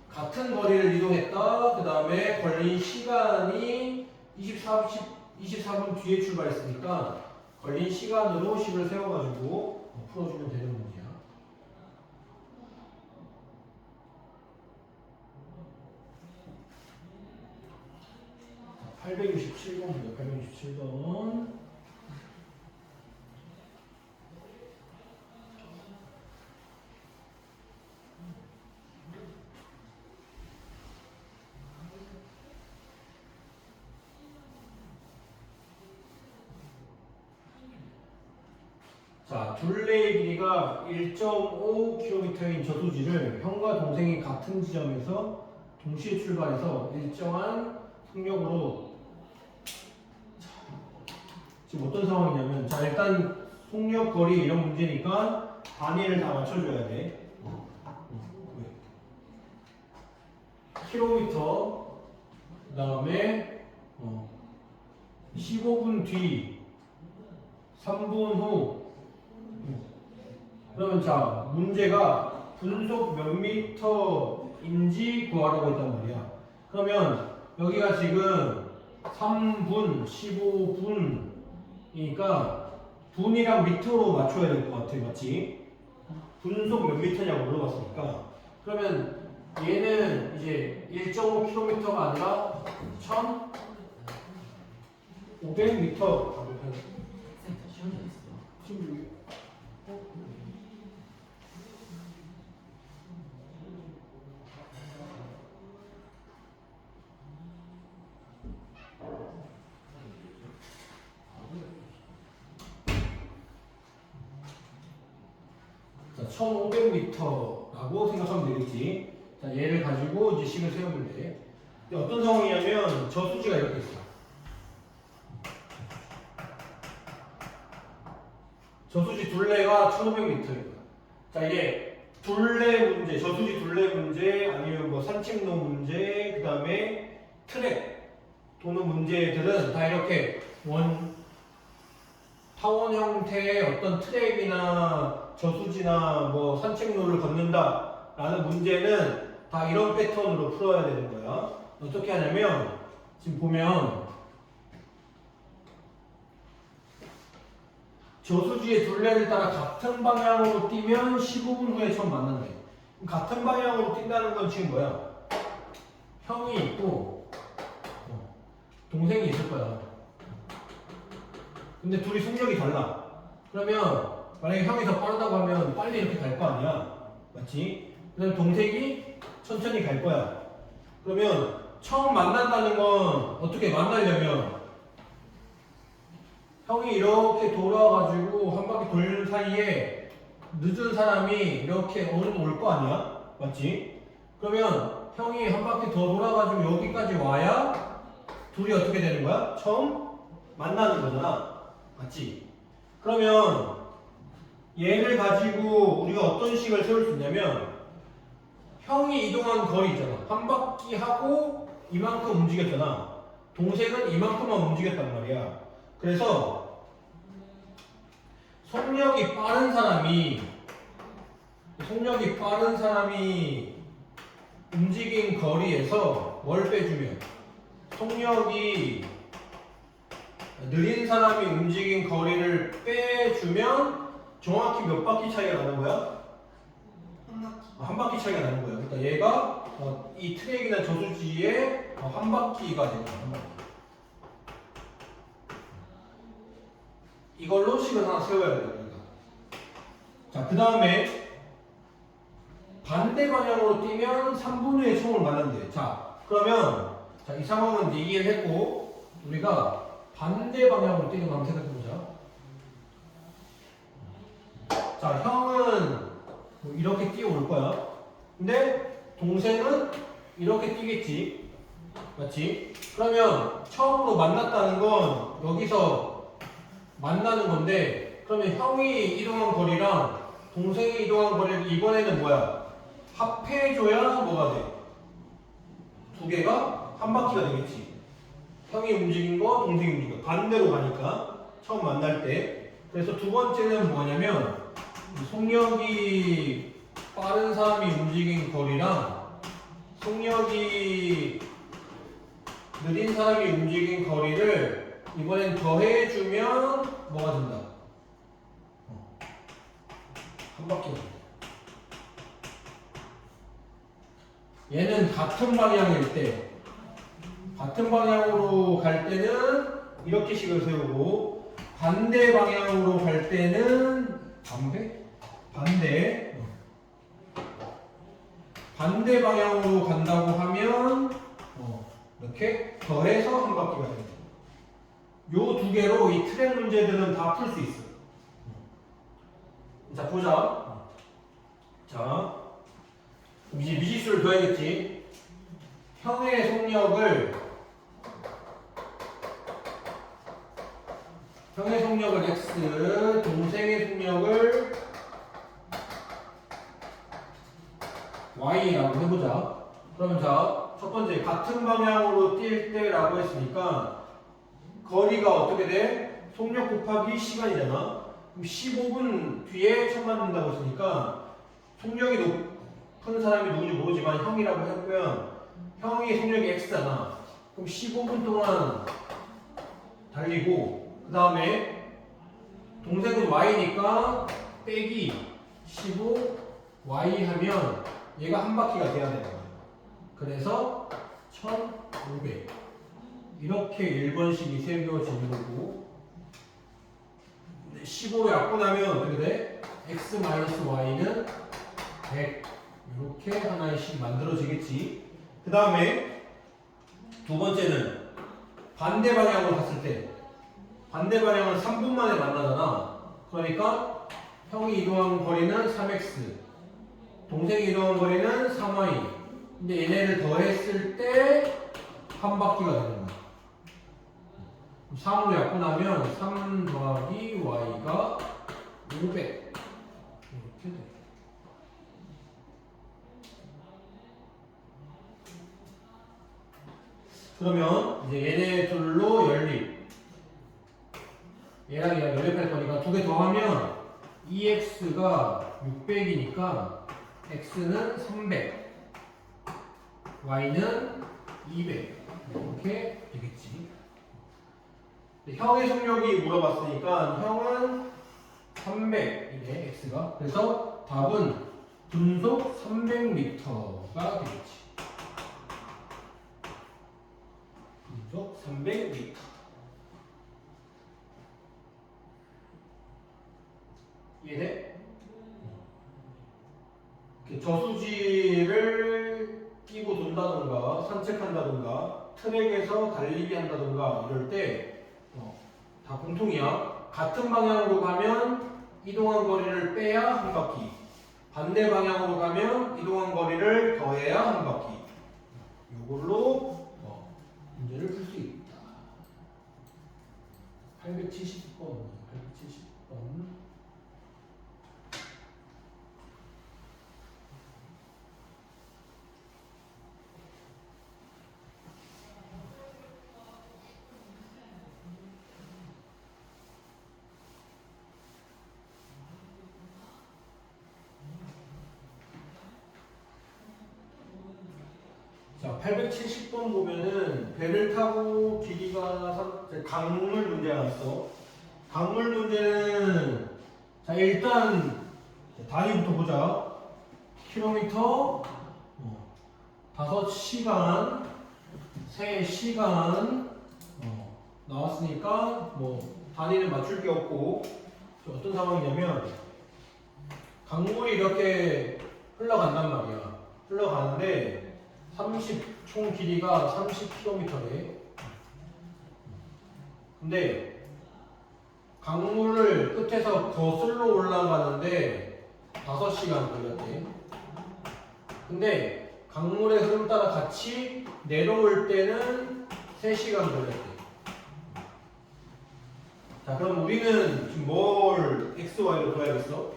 같은 거리를 이동했다. 그 다음에 걸린 시간이 24분 뒤에 출발했으니까 걸린 시간으로 식을 세워가지고 풀어주면 되는 문제야. 자, 867번입니다. 867번. 자, 둘레의 길이가 1.5km인 저수지를 형과 동생이 같은 지점에서 동시에 출발해서 일정한 속력으로, 지금 어떤 상황이냐면, 자, 일단 속력, 거리 이런 문제니까 단위를 다 맞춰줘야 돼. 킬로미터, 그 다음에 15분 뒤, 3분 후. 그러면 자, 문제가 분속 몇 미터인지 구하라고 했단 말이야. 그러면 여기가 지금 3분, 15분이니까 분이랑 미터로 맞춰야 될 것 같아. 맞지? 분속 몇 미터냐고 물어봤으니까. 그러면 얘는 이제 1.5km가 아니라 1,500m. 지금 1500m라고 생각하면 되겠지. 자, 얘를 가지고 이제 식을 세우면 돼. 근데 어떤 상황이냐면 저수지가 이렇게 있어. 저수지 둘레가 1500m인 거야. 자, 이게 둘레 문제, 저수지 둘레 문제, 아니면 뭐 산책로 문제, 그 다음에 트랙 도는 문제들은 다 이렇게 타원 형태의 어떤 트랙이나 저수지나 뭐 산책로를 걷는다라는 문제는 다 이런 패턴으로 풀어야 되는 거야. 어떻게 하냐면 지금 보면 저수지의 둘레를 따라 같은 방향으로 뛰면 15분 후에 처음 만난대. 같은 방향으로 뛴다는 건 지금 뭐야? 형이 있고 동생이 있을 거야. 근데 둘이 속력이 달라. 그러면 만약에 형이 더 빠르다고 하면 빨리 이렇게 갈 거 아니야. 맞지? 그다음 동생이 천천히 갈 거야. 그러면 처음 만난다는 건 어떻게 만나려면 형이 이렇게 돌아가지고 한 바퀴 돌는 사이에 늦은 사람이 이렇게 어느 정도 올 거 아니야? 맞지? 그러면 형이 한 바퀴 더 돌아가지고 여기까지 와야 둘이 어떻게 되는 거야? 처음 만나는 거잖아. 맞지? 그러면 얘를 가지고 우리가 어떤 식을 세울 수 있냐면 형이 이동한 거리 있잖아. 한 바퀴 하고 이만큼 움직였잖아. 동생은 이만큼만 움직였단 말이야. 그래서 속력이 빠른 사람이 움직인 거리에서 뭘 빼주면 속력이 느린 사람이 움직인 거리를 빼주면 정확히 몇 바퀴 차이가 나는 거야? 한 바퀴 차이가 나는 거야. 그러니까 얘가 이 트랙이나 저수지에 한 바퀴가 되는 거야. 한 바퀴. 이걸로 식을 하나 세워야 돼요. 우리가. 자, 그 다음에 반대 방향으로 뛰면 3분 후에 총을 만난대. 자, 그러면 자, 이 상황은 얘기를 했고 우리가 반대 방향으로 뛰는 거 한번 생각해보자. 자, 형은 뭐 이렇게 뛰어올 거야. 근데 동생은 이렇게 뛰겠지. 맞지? 그러면 처음으로 만났다는 건 여기서 만나는 건데, 그러면 형이 이동한 거리랑 동생이 이동한 거리를 이번에는 뭐야? 합해줘야 뭐가 돼? 두 개가 한 바퀴가 되겠지. 형이 움직인 거, 동생이 움직인 거. 반대로 가니까 처음 만날 때. 그래서 두 번째는 뭐냐면 속력이 빠른 사람이 움직인 거리랑 속력이 느린 사람이 움직인 거리를 이번엔 더해주면 뭐가 된다? 한 바퀴가 된다. 얘는 같은 방향일 때, 같은 방향으로 갈 때는 이렇게 식을 세우고 반대 방향으로 갈 때는 반대 방향으로 간다고 하면 이렇게 더해서 한 바퀴가 됩니다. 요 두 개로 이 트랙 문제들은 다 풀 수 있어요. 자, 보자. 자, 이제 미지수를 둬야겠지. 형의 속력을 x, 동생의 속력을 y라고 해보자. 그러면 자, 첫 번째 같은 방향으로 뛸 때라고 했으니까 거리가 어떻게 돼? 속력 곱하기 시간이잖아. 그럼 15분 뒤에 처음 만난다고 했으니까 속력이 높은 사람이 누군지 모르지만 형이라고 해보면 형이 속력이 x잖아. 그럼 15분 동안 달리고 그 다음에 동생은 y니까 빼기 15 y 하면 얘가 한 바퀴가 돼야 되는 거야. 그래서 1500 이렇게 1번씩이 세워지는 거고 15로 약분하면 어떻게 돼? x-y는 100 이렇게 하나씩 만들어지겠지. 그 다음에 두 번째는 반대 방향으로 갔을 때 반대 방향은 3분 만에 만나잖아. 그러니까 형이 이동한 거리는 3x, 동생이 이동한 거리는 3y. 근데 얘네를 더했을 때 한 바퀴가 되는 거야. 3으로 약분하면 3 더하기 y가 500 이렇게 돼. 그러면 이제 얘네 둘로 연립, 얘랑 얘랑 연립할 거니까 두 개 더하면 2x가 600이니까 x는 300, y는 200 이렇게 되겠지. 형의 속력이 물어봤으니까 형은 300이네 x가. 그래서 답은 분속 300m가 되겠지. 분속 300m. 이해돼? 저수지를 끼고 돈다던가 산책한다던가 트랙에서 달리기 한다던가 이럴 때 다 공통이야. 같은 방향으로 가면 이동한 거리를 빼야 한 바퀴, 반대 방향으로 가면 이동한 거리를 더해야 한 바퀴. 이걸로 문제를 풀 수 있다. 870번. 자, 870번 보면은 배를 타고 길이가 강물 문제가 나왔어. 강물 문제는 자 일단 단위부터 보자. 킬로미터 5시간 3시간 나왔으니까 뭐 단위는 맞출 게 없고 어떤 상황이냐면 강물이 이렇게 흘러간단 말이야. 흘러가는데 총 길이가 30km래. 근데 강물을 끝에서 거슬러 올라가는데 5시간 걸렸대. 근데 강물의 흐름 따라 같이 내려올 때는 3시간 걸렸대. 자, 그럼 우리는 지금 뭘 x, y로 둬야겠어?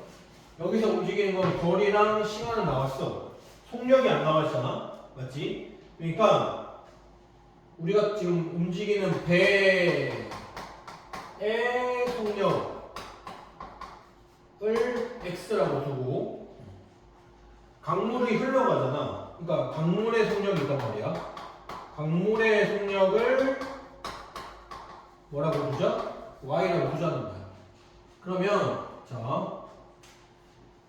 여기서 움직이는 건 거리랑 시간은 나왔어. 속력이 안 나왔잖아. 맞지? 그러니까 우리가 지금 움직이는 배의 속력을 x라고 두고 강물이 흘러가잖아. 그러니까 강물의 속력이 있단 말이야. 강물의 속력을 뭐라고 두자? y라고 두자는 거야. 그러면 자,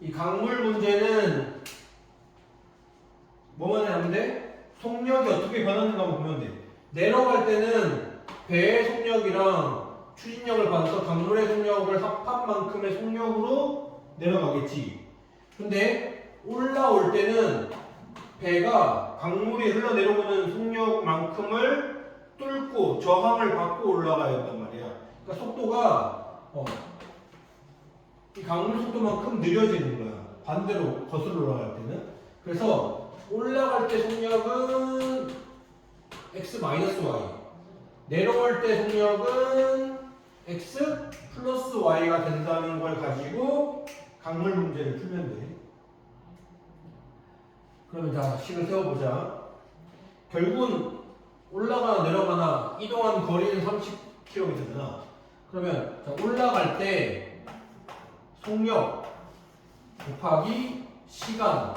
이 강물 문제는 뭐만 하면 돼? 속력이 어떻게 변하는가 보면 돼. 내려갈 때는 배의 속력이랑 추진력을 받아서 강물의 속력을 합한 만큼의 속력으로 내려가겠지. 근데 올라올 때는 배가 강물이 흘러내려오는 속력만큼을 뚫고 저항을 받고 올라가야 한단 말이야. 그러니까 속도가 이 강물 속도만큼 느려지는 거야. 반대로 거슬러 올라갈 때는. 그래서 올라갈 때 속력은 x-y, 내려올 때 속력은 x 플러스 y가 된다는 걸 가지고 강물 문제를 풀면 돼. 그러면 자, 식을 세워보자. 결국은 올라가나 내려가나 이동한 거리는 30km잖아. 그러면 자, 올라갈 때 속력 곱하기 시간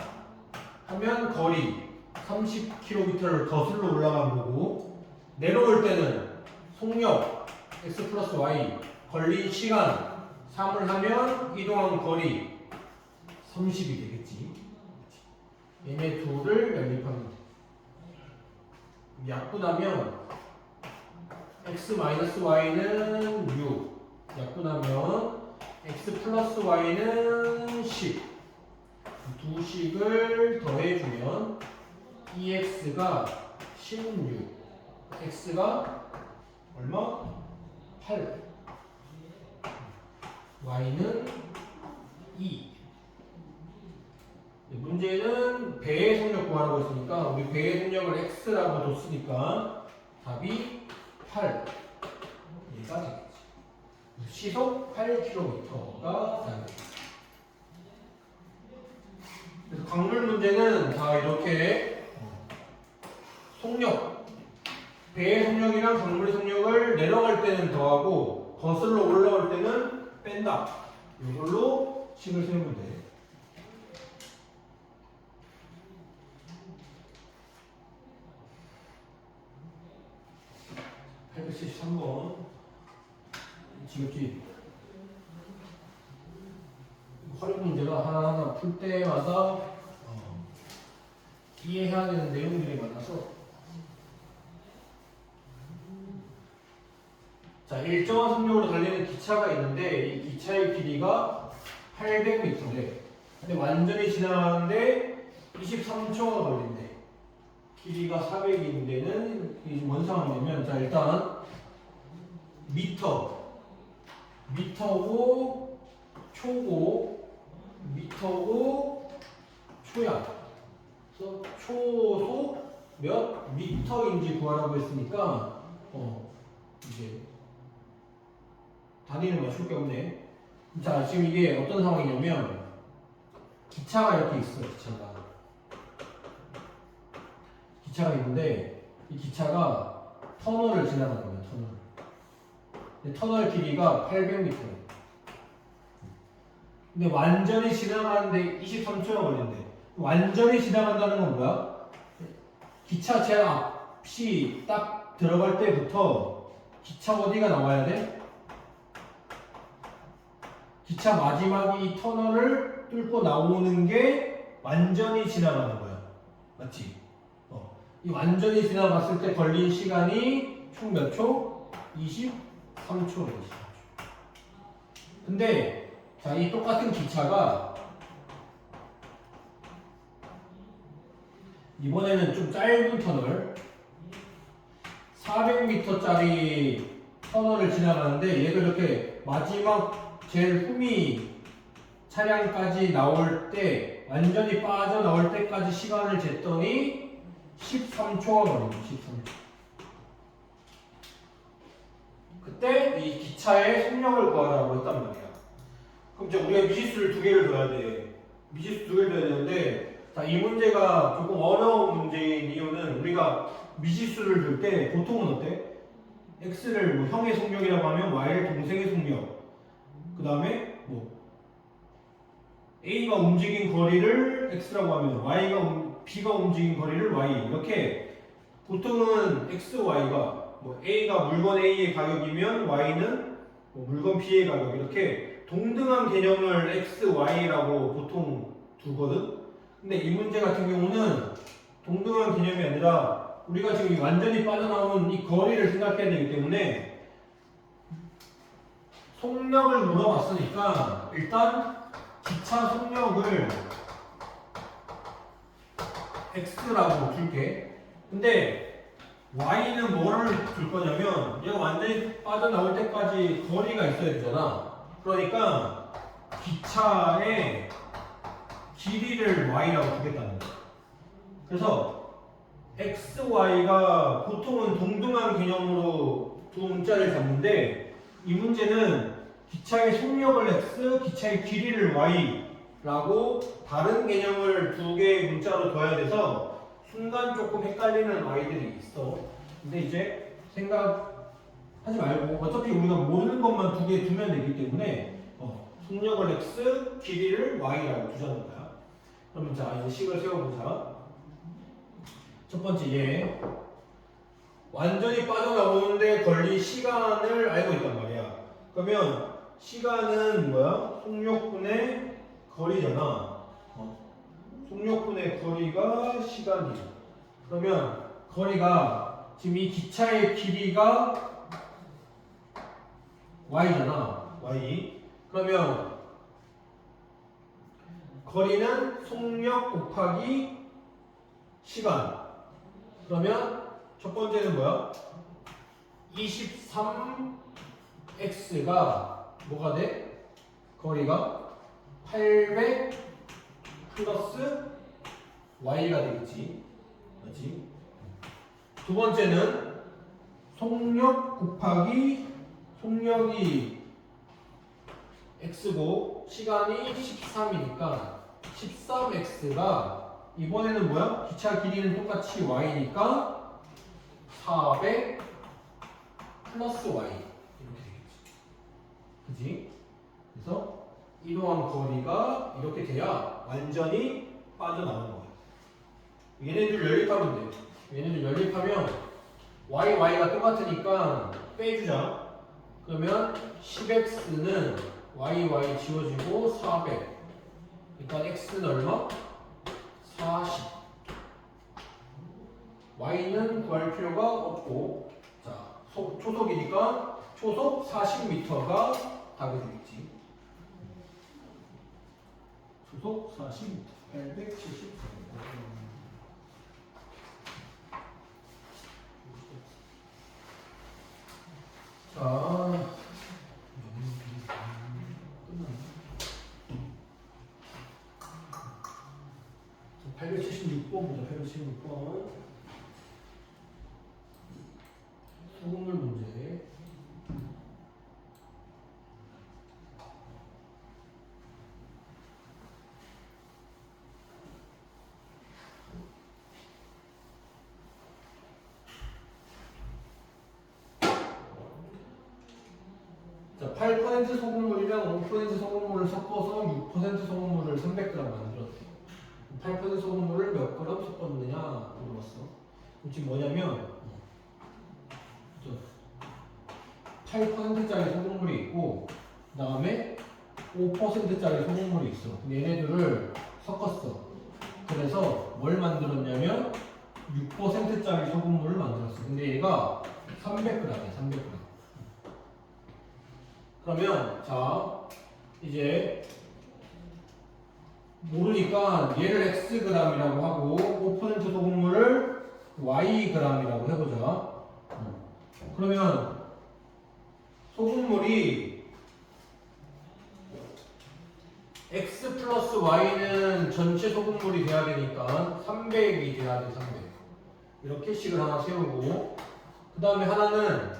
하면 거리 30km를 거슬러 올라간 거고, 내려올 때는 속력 x 플러스 y 걸린 시간 3을 하면 이동한 거리 30이 되겠지. 얘네 둘을 연립하면 돼. 약분하면 x-y는 6, 약분하면 x 플러스 y는 10. 두 식을 더해주면 EX가 16, X가 얼마? 8, Y는 문제는 배의 속력 구하라고 했으니까 우리 배의 속력을 x라고 뒀으니까 답이 8 얘가 되겠지. 시속 8km가 되겠지. 그래서 광물 문제는 다 이렇게 속력, 배의 속력이랑 강물의 속력을 내려갈 때는 더하고 거슬러 올라갈 때는 뺀다. 이걸로 식을 세우면 돼. 자, 873번 지겹지? 활용 문제가 하나하나 풀 때마다 이해해야 되는 내용들이 많아서 자, 일정한 속력으로 달리는 기차가 있는데 이 기차의 길이가 800m래. 근데 완전히 지나가는데 23초가 걸린대. 길이가 400인데는 이게 뭔 상황이냐면 자, 일단 미터고 초고 미터고 초야. 그래서 초속 몇 미터인지 구하라고 했으니까 이제 단위를 맞출 게 없네. 자, 지금 이게 어떤 상황이냐면 기차가 이렇게 있어. 기차가 있는데 이 기차가 터널을 지나가는 거예요. 근데 터널 길이가 800m예요. 근데 완전히 지나가는데 23초가 걸린대. 완전히 지나간다는 건 뭐야? 기차 제 앞이 딱 들어갈 때부터 기차 어디가 나와야 돼? 기차 마지막이 이 터널을 뚫고 나오는 게 완전히 지나가는 거야. 맞지? 이 완전히 지나갔을 때 걸린 시간이 총 몇 초? 23초래. 근데 자, 이 똑같은 기차가 이번에는 좀 짧은 터널 400m짜리 터널을 지나가는데 얘도 이렇게 마지막 제일 후미 차량까지 나올 때 완전히 빠져나올 때까지 시간을 쟀더니 13초가 걸립니다. 13초. 그때 이 기차의 속력을 구하라고 했단 말이야. 그럼 이제 우리가 미지수를 두 개를 둬야 돼. 미지수 두 개를 둬야 되는데 자, 이 문제가 조금 어려운 문제인 이유는 우리가 미지수를 둘 때 보통은 어때? x를 뭐 형의 속력이라고 하면 y를 동생의 속력, 그 다음에 뭐 a가 움직인 거리를 x라고 하면 b가 움직인 거리를 y, 이렇게 보통은 x, y가 뭐 a가 물건 a의 가격이면 y는 뭐 물건 b의 가격, 이렇게 동등한 개념을 x, y라고 보통 두거든. 근데 이 문제 같은 경우는 동등한 개념이 아니라 우리가 지금 완전히 빠져나오는 이 거리를 생각해야 되기 때문에 속력을 물어봤으니까 일단 기차 속력을 x라고 줄게. 근데 y는 뭐를 줄 거냐면 얘가 완전히 빠져나올 때까지 거리가 있어야 되잖아. 그러니까 기차의 길이를 y라고 주겠다는 거야. 그래서 x, y가 보통은 동등한 개념으로 두 문자를 잡는데 이 문제는 기차의 속력을 x, 기차의 길이를 y라고 다른 개념을 두 개의 문자로 둬야 돼서 순간 조금 헷갈리는 아이들이 있어. 근데 이제 생각하지 말고 어차피 우리가 모르는 것만 두 개 두면 되기 때문에 속력을 x, 길이를 y라고 두자는 거야. 그러면 자, 이제 식을 세워보자. 첫 번째 얘 완전히 빠져나오는데 걸린 시간을 알고 있단 말이야. 그러면 시간은 뭐야? 속력분의 거리잖아. 속력분의 거리가 시간이야. 그러면 거리가 지금 이 기차의 길이가 y잖아. y. 그러면 거리는 속력 곱하기 시간. 그러면 첫 번째는 뭐야? 23x가 뭐가 돼? 거리가 800 플러스 y가 되겠지. 맞지? 두 번째는 속력 곱하기 속력이 x고 시간이 13이니까 13x가 이번에는 뭐야? 기차 길이는 똑같이 y니까 400 플러스 y 이렇게 되겠지. 그지? 그래서 이동한 거리가 이렇게 돼야 완전히 빠져나오는 거야. 얘네들 연립하면 돼. 얘네들 연립하면 y가 똑같으니까 빼주자. 그러면 10x는 y 지워지고 400. 그러니까 x는 얼마? 40. y는 구할 필요가 없고, 자, 초속이니까 초속 40m가 답이 되겠지. 초속 40m, 874m. 자, 876번 보자. 876번 소금물 문제. 자, 8% 소금물이랑 5% 소금물을 섞어서 6% 소금물을 300g 만들었대. 8% 소금물을 몇 그램 섞었느냐 물어봤어. 그럼 지금 뭐냐면 8%짜리 소금물이 있고 그 다음에 5%짜리 소금물이 있어. 얘네들을 섞었어. 그래서 뭘 만들었냐면 6%짜리 소금물을 만들었어. 근데 얘가 300g이야. 300g. 그러면 자 이제 모르니까 얘를 xg이라고 하고 5% 소금물을 yg이라고 해보자. 그러면 소금물이 x 플러스 y는 전체 소금물이 돼야 되니까 300이 돼야 돼. 300 이렇게 식을 하나 세우고 그 다음에 하나는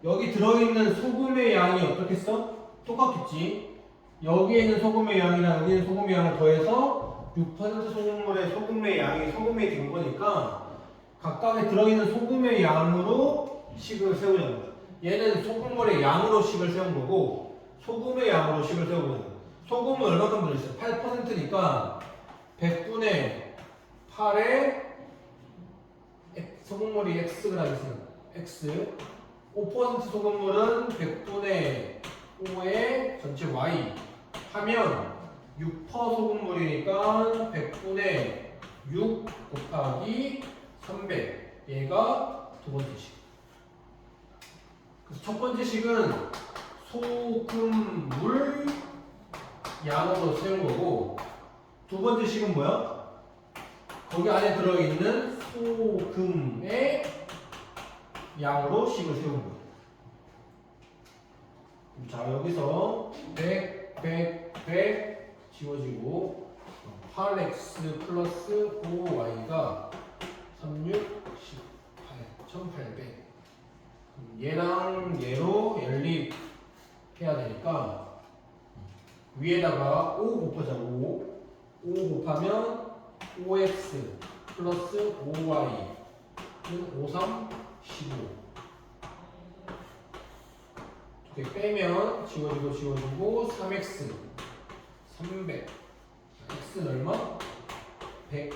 여기 들어있는 소금의 양이 어떻겠어? 똑같겠지. 여기에 있는 소금의 양이랑 여기 있는 소금의 양을 더해서 6% 소금물의 소금의 양이 소금이 된 거니까 각각에 들어있는 소금의 양으로 식을 세우자는 거야. 얘는 소금물의 양으로 식을 세운 거고 소금의 양으로 식을 세우는 거야. 소금은 얼마큼 들어있어? 8%니까 100분의 8에 소금물이 x가 있으면 x 5% 소금물은 100분의 5의 전체 y 하면 6% 소금물이니까 100분의 6 곱하기 300 얘가 두 번째 식. 그래서 첫 번째 식은 소금물 양으로 세운 거고 두 번째 식은 뭐야? 거기 안에 들어있는 소금의 양으로 식을 세운 거예요. 자 여기서 100 지워지고 8x 플러스 5y가 36, 18, 1800 얘랑 얘로 연립해야 되니까 위에다가 5 곱하자. 5 곱하면 5x 플러스 5y는 53, 15 이렇게 빼면 지워지고 3x 300 x는 얼마? 100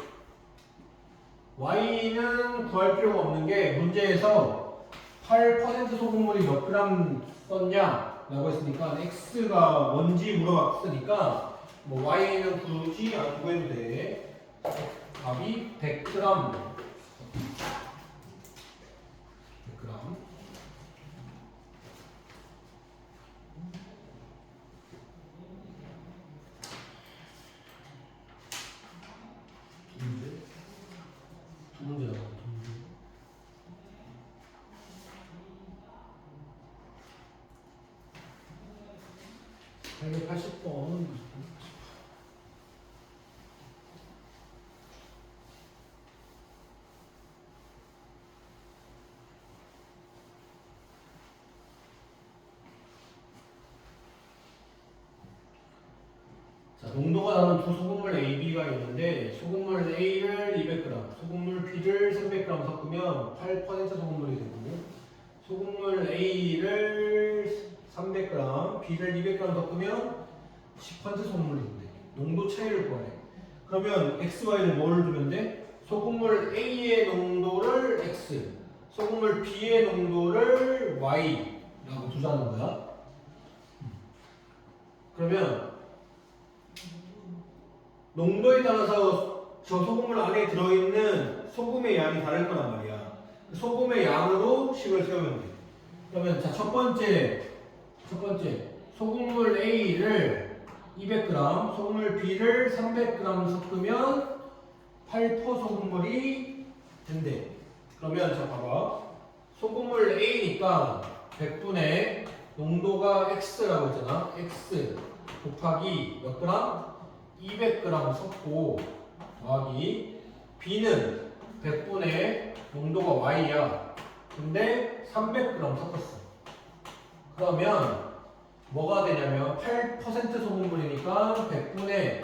y는 구할 필요가 없는 게 문제에서 8% 소금물이 몇 그램 썼냐 라고 했으니까 x가 뭔지 물어봤으니까 뭐 y는 굳이 안 구해도 돼. 답이 100g 100g 880번 농도가 다른 두 소금물 A, B가 있는데 소금물 A를 200g, 소금물 B를 300g 섞으면 8% 소금물이 되고 소금물 A를 300g, B를 200g 섞으면 10% 소금물이 된대. 농도 차이를 구하래. 그러면 X, Y를 뭐를 두면 돼? 소금물 A의 농도를 X, 소금물 B의 농도를 Y라고 두자는 거야. 그러면 농도에 따라서 저 소금물 안에 들어있는 소금의 양이 다를 거란 말이야. 소금의 양으로 식을 세우면 돼. 그러면 자, 첫 번째 소금물 A를 200g, 소금물 B를 300g 섞으면 8% 소금물이 된대. 그러면 자 봐봐. 소금물 A니까 100분의 농도가 X라고 했잖아. X 곱하기 몇 그램? 200g 섞고 더하기 B는 100분의 농도가 Y야. 근데 300g 섞었어. 그러면 뭐가 되냐면 8% 소금물이니까 100분의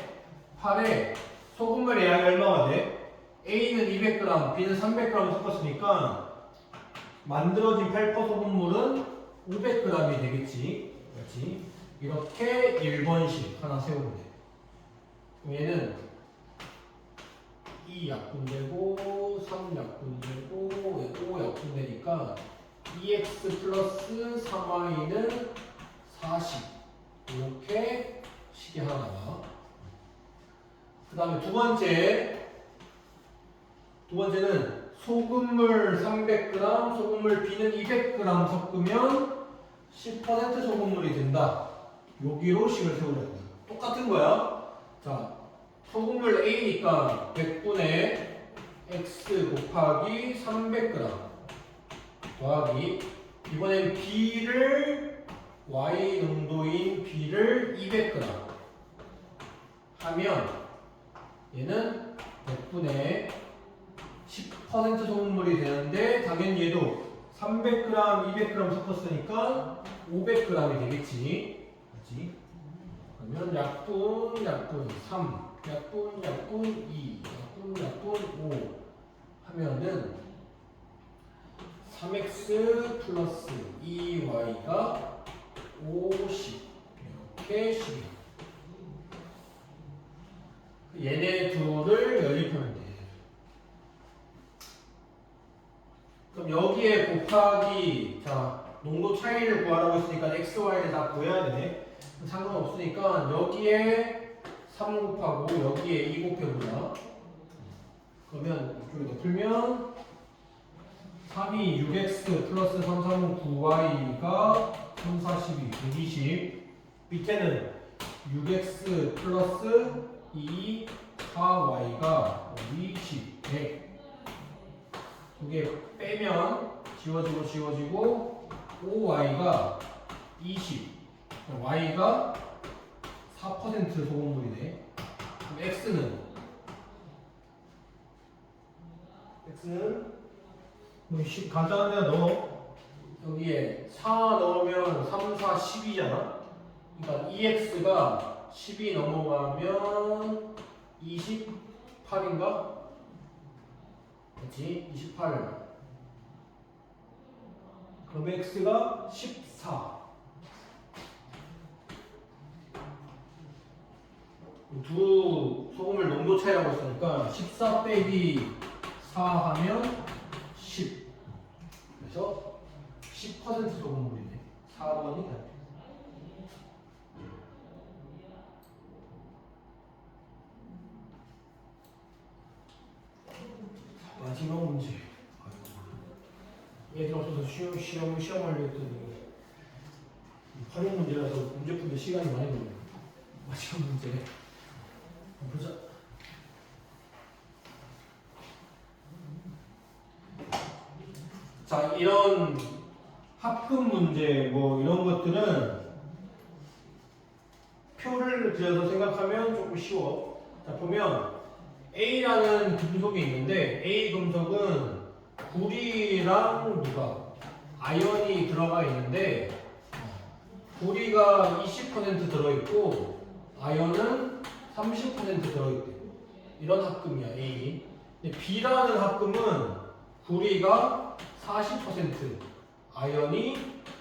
8에 소금물의 양이 얼마가 돼? A는 200g, B는 300g 섞었으니까 만들어진 8% 소금물은 500g이 되겠지. 그렇지? 이렇게 1번씩 하나 세우면 돼. 얘는 2약분되고 3약분되고 5약분되니까 2x 플러스 3y는 40 이렇게 식이 하나 나와. 그 다음에 두 번째는 소금물 300g, 소금물 B는 200g 섞으면 10% 소금물이 된다. 여기로 식을 세우려고. 똑같은 거야. 자, 소금물 A니까 100분의 X 곱하기 300g 더하기 이번엔 B를 Y 농도인 B를 200g 하면 얘는 100분의 10% 소금물이 되는데 당연히 얘도 300g, 200g 섞었으니까 500g이 되겠지. 그렇지? 그러면 약분 3, 약분 2, 약분 5 하면은 3x 플러스 2y가 50 이렇게 식이. 얘네 둘을 연립하면 돼. 그럼 여기에 곱하기 자 농도 차이를 구하라고 했으니까 x, y를 다 구해야 되네. 상관없으니까 여기에 3 곱하고 여기에 2 곱해보자. 그러면 이쪽에다 풀면 3이 6x 플러스 3, 3은 9y가 3, 4, 12, 120 밑에는 6x 플러스 2, 4y가 20, 100 두 개 빼면 지워지고 5y가 20 y가 4% 소금물이네. 그럼 x는 뭐 간단한 데다 넣어. 여기에 4 넣으면 3, 4, 12잖아. 그러니까 2x가 10이 넘어가면 28인가? 그렇지? 28. 그럼 x가 14. 두 소금물 농도 차이라고 했으니까 14 빼기 4 하면 10. 그래서 10% 소금물이네. 4번이 답이야. 마지막 문제. 얘들 없어서 시험하려 했더니 활용 문제라서 문제 푸는데 시간이 많이 걸려. 마지막 문제. 보자. 자, 이런 합금 문제 뭐 이런 것들은 표를 그려서 생각하면 조금 쉬워. 자, 보면 A라는 금속이 있는데 A 금속은 구리랑 누가 아연이 들어가 있는데 구리가 20% 들어있고 아연은 30% 들어있대. 이런 합금이야 A. 근데 B라는 합금은 구리가 40%, 아연이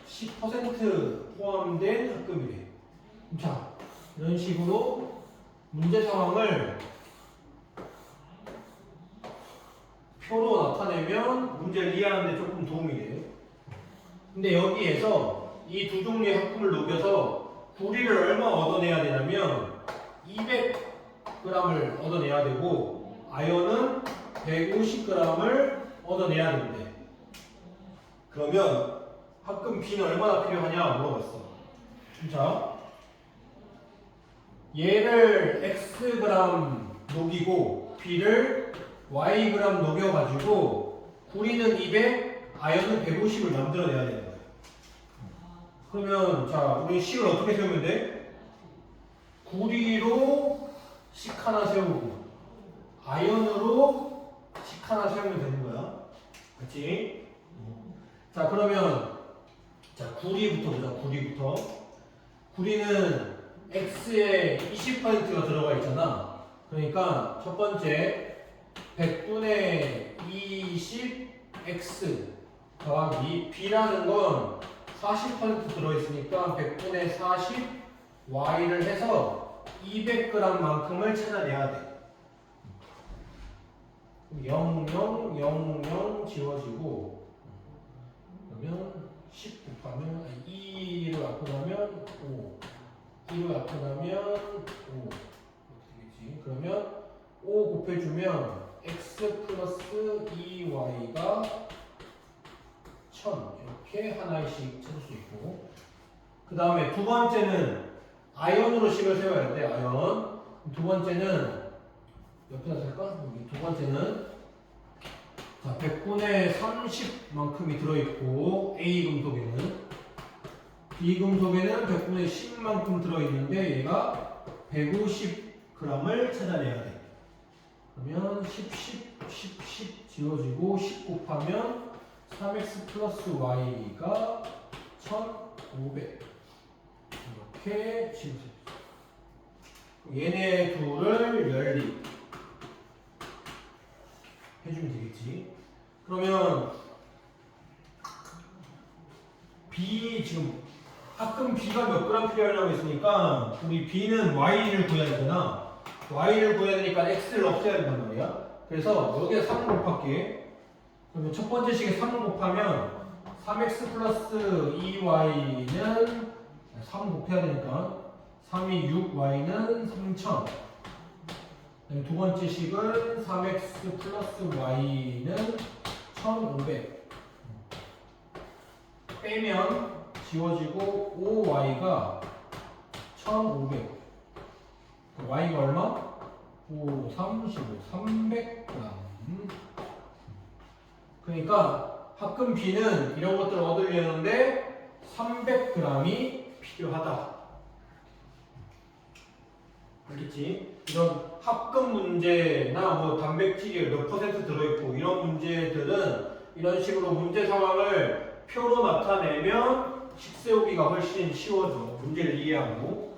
10% 포함된 합금이래. 자, 이런 식으로 문제 상황을 표로 나타내면 문제를 이해하는 데 조금 도움이 돼. 근데 여기에서 이 두 종류의 합금을 녹여서 구리를 얼마 얻어내야 되냐면 200g을 얻어내야 되고 아연은 150g을 얻어내야 된대. 그러면 합금 B는 얼마나 필요하냐 물어봤어. 자, 얘를 Xg 녹이고 B를 Yg 녹여가지고 구리는 200, 아연은 150을 만들어내야 되는 거예요. 그러면 자, 우리 식을 어떻게 세우면 돼? 구리로 식 하나 세우고 아연으로 식 하나 세우면 되는 거야. 그렇지? 자, 그러면 자, 구리부터 보자. 구리부터. 구리는 X에 20%가 들어가 있잖아. 그러니까 첫 번째 100분의 20X 더하기 B라는 건 40% 들어있으니까 100분의 40 Y를 해서 200g만큼을 찾아내야 돼. 0, 0, 0, 0 지워지고 그러면 10 곱하면 2를 앞으로 하면 5 2를 앞으로 하면 5 이렇게 되겠지. 그러면 5 곱해주면 x 플러스 2y가 1000 이렇게 하나씩 찾을 수 있고 그 다음에 두 번째는 아연으로 식을 세워야 돼. 아연. 두 번째는 옆에다 쓸까? 여기 두 번째는 자 100분의 30만큼이 들어있고 A 금속에는 B 금속에는 100분의 10만큼 들어있는데 얘가 150g을 찾아내야 돼. 그러면 10, 10, 10, 10 지워지고 10 곱하면 3x 플러스 y가 1500 이렇게 지워져 있어. 얘네 둘을 연립 해주면 되겠지. 그러면 B 지금 합금 B가 몇 그램 필요하냐고 했으니까 우리 B는 Y를 구해야 되잖아. Y를 구해야 되니까 X를 없애야 된단 말이야. 그래서 여기에 3 곱할게. 그러면 첫 번째 식에 3 곱하면 3x 플러스 2y는 3 곱해야 되니까 3이 6y는 3000. 두 번째 식은 3x 플러스 y는 1500. 빼면 지워지고 5y가 1500. y가 얼마? 5, 35, 300g. 그러니까 합금 B는 이런 것들을 얻으려는데 300g이 필요하다. 알겠지? 이런 합금 문제나 뭐 단백질이 몇 퍼센트 들어있고 이런 문제들은 이런 식으로 문제 상황을 표로 나타내면 식 세우기가 훨씬 쉬워져. 문제를 이해하고.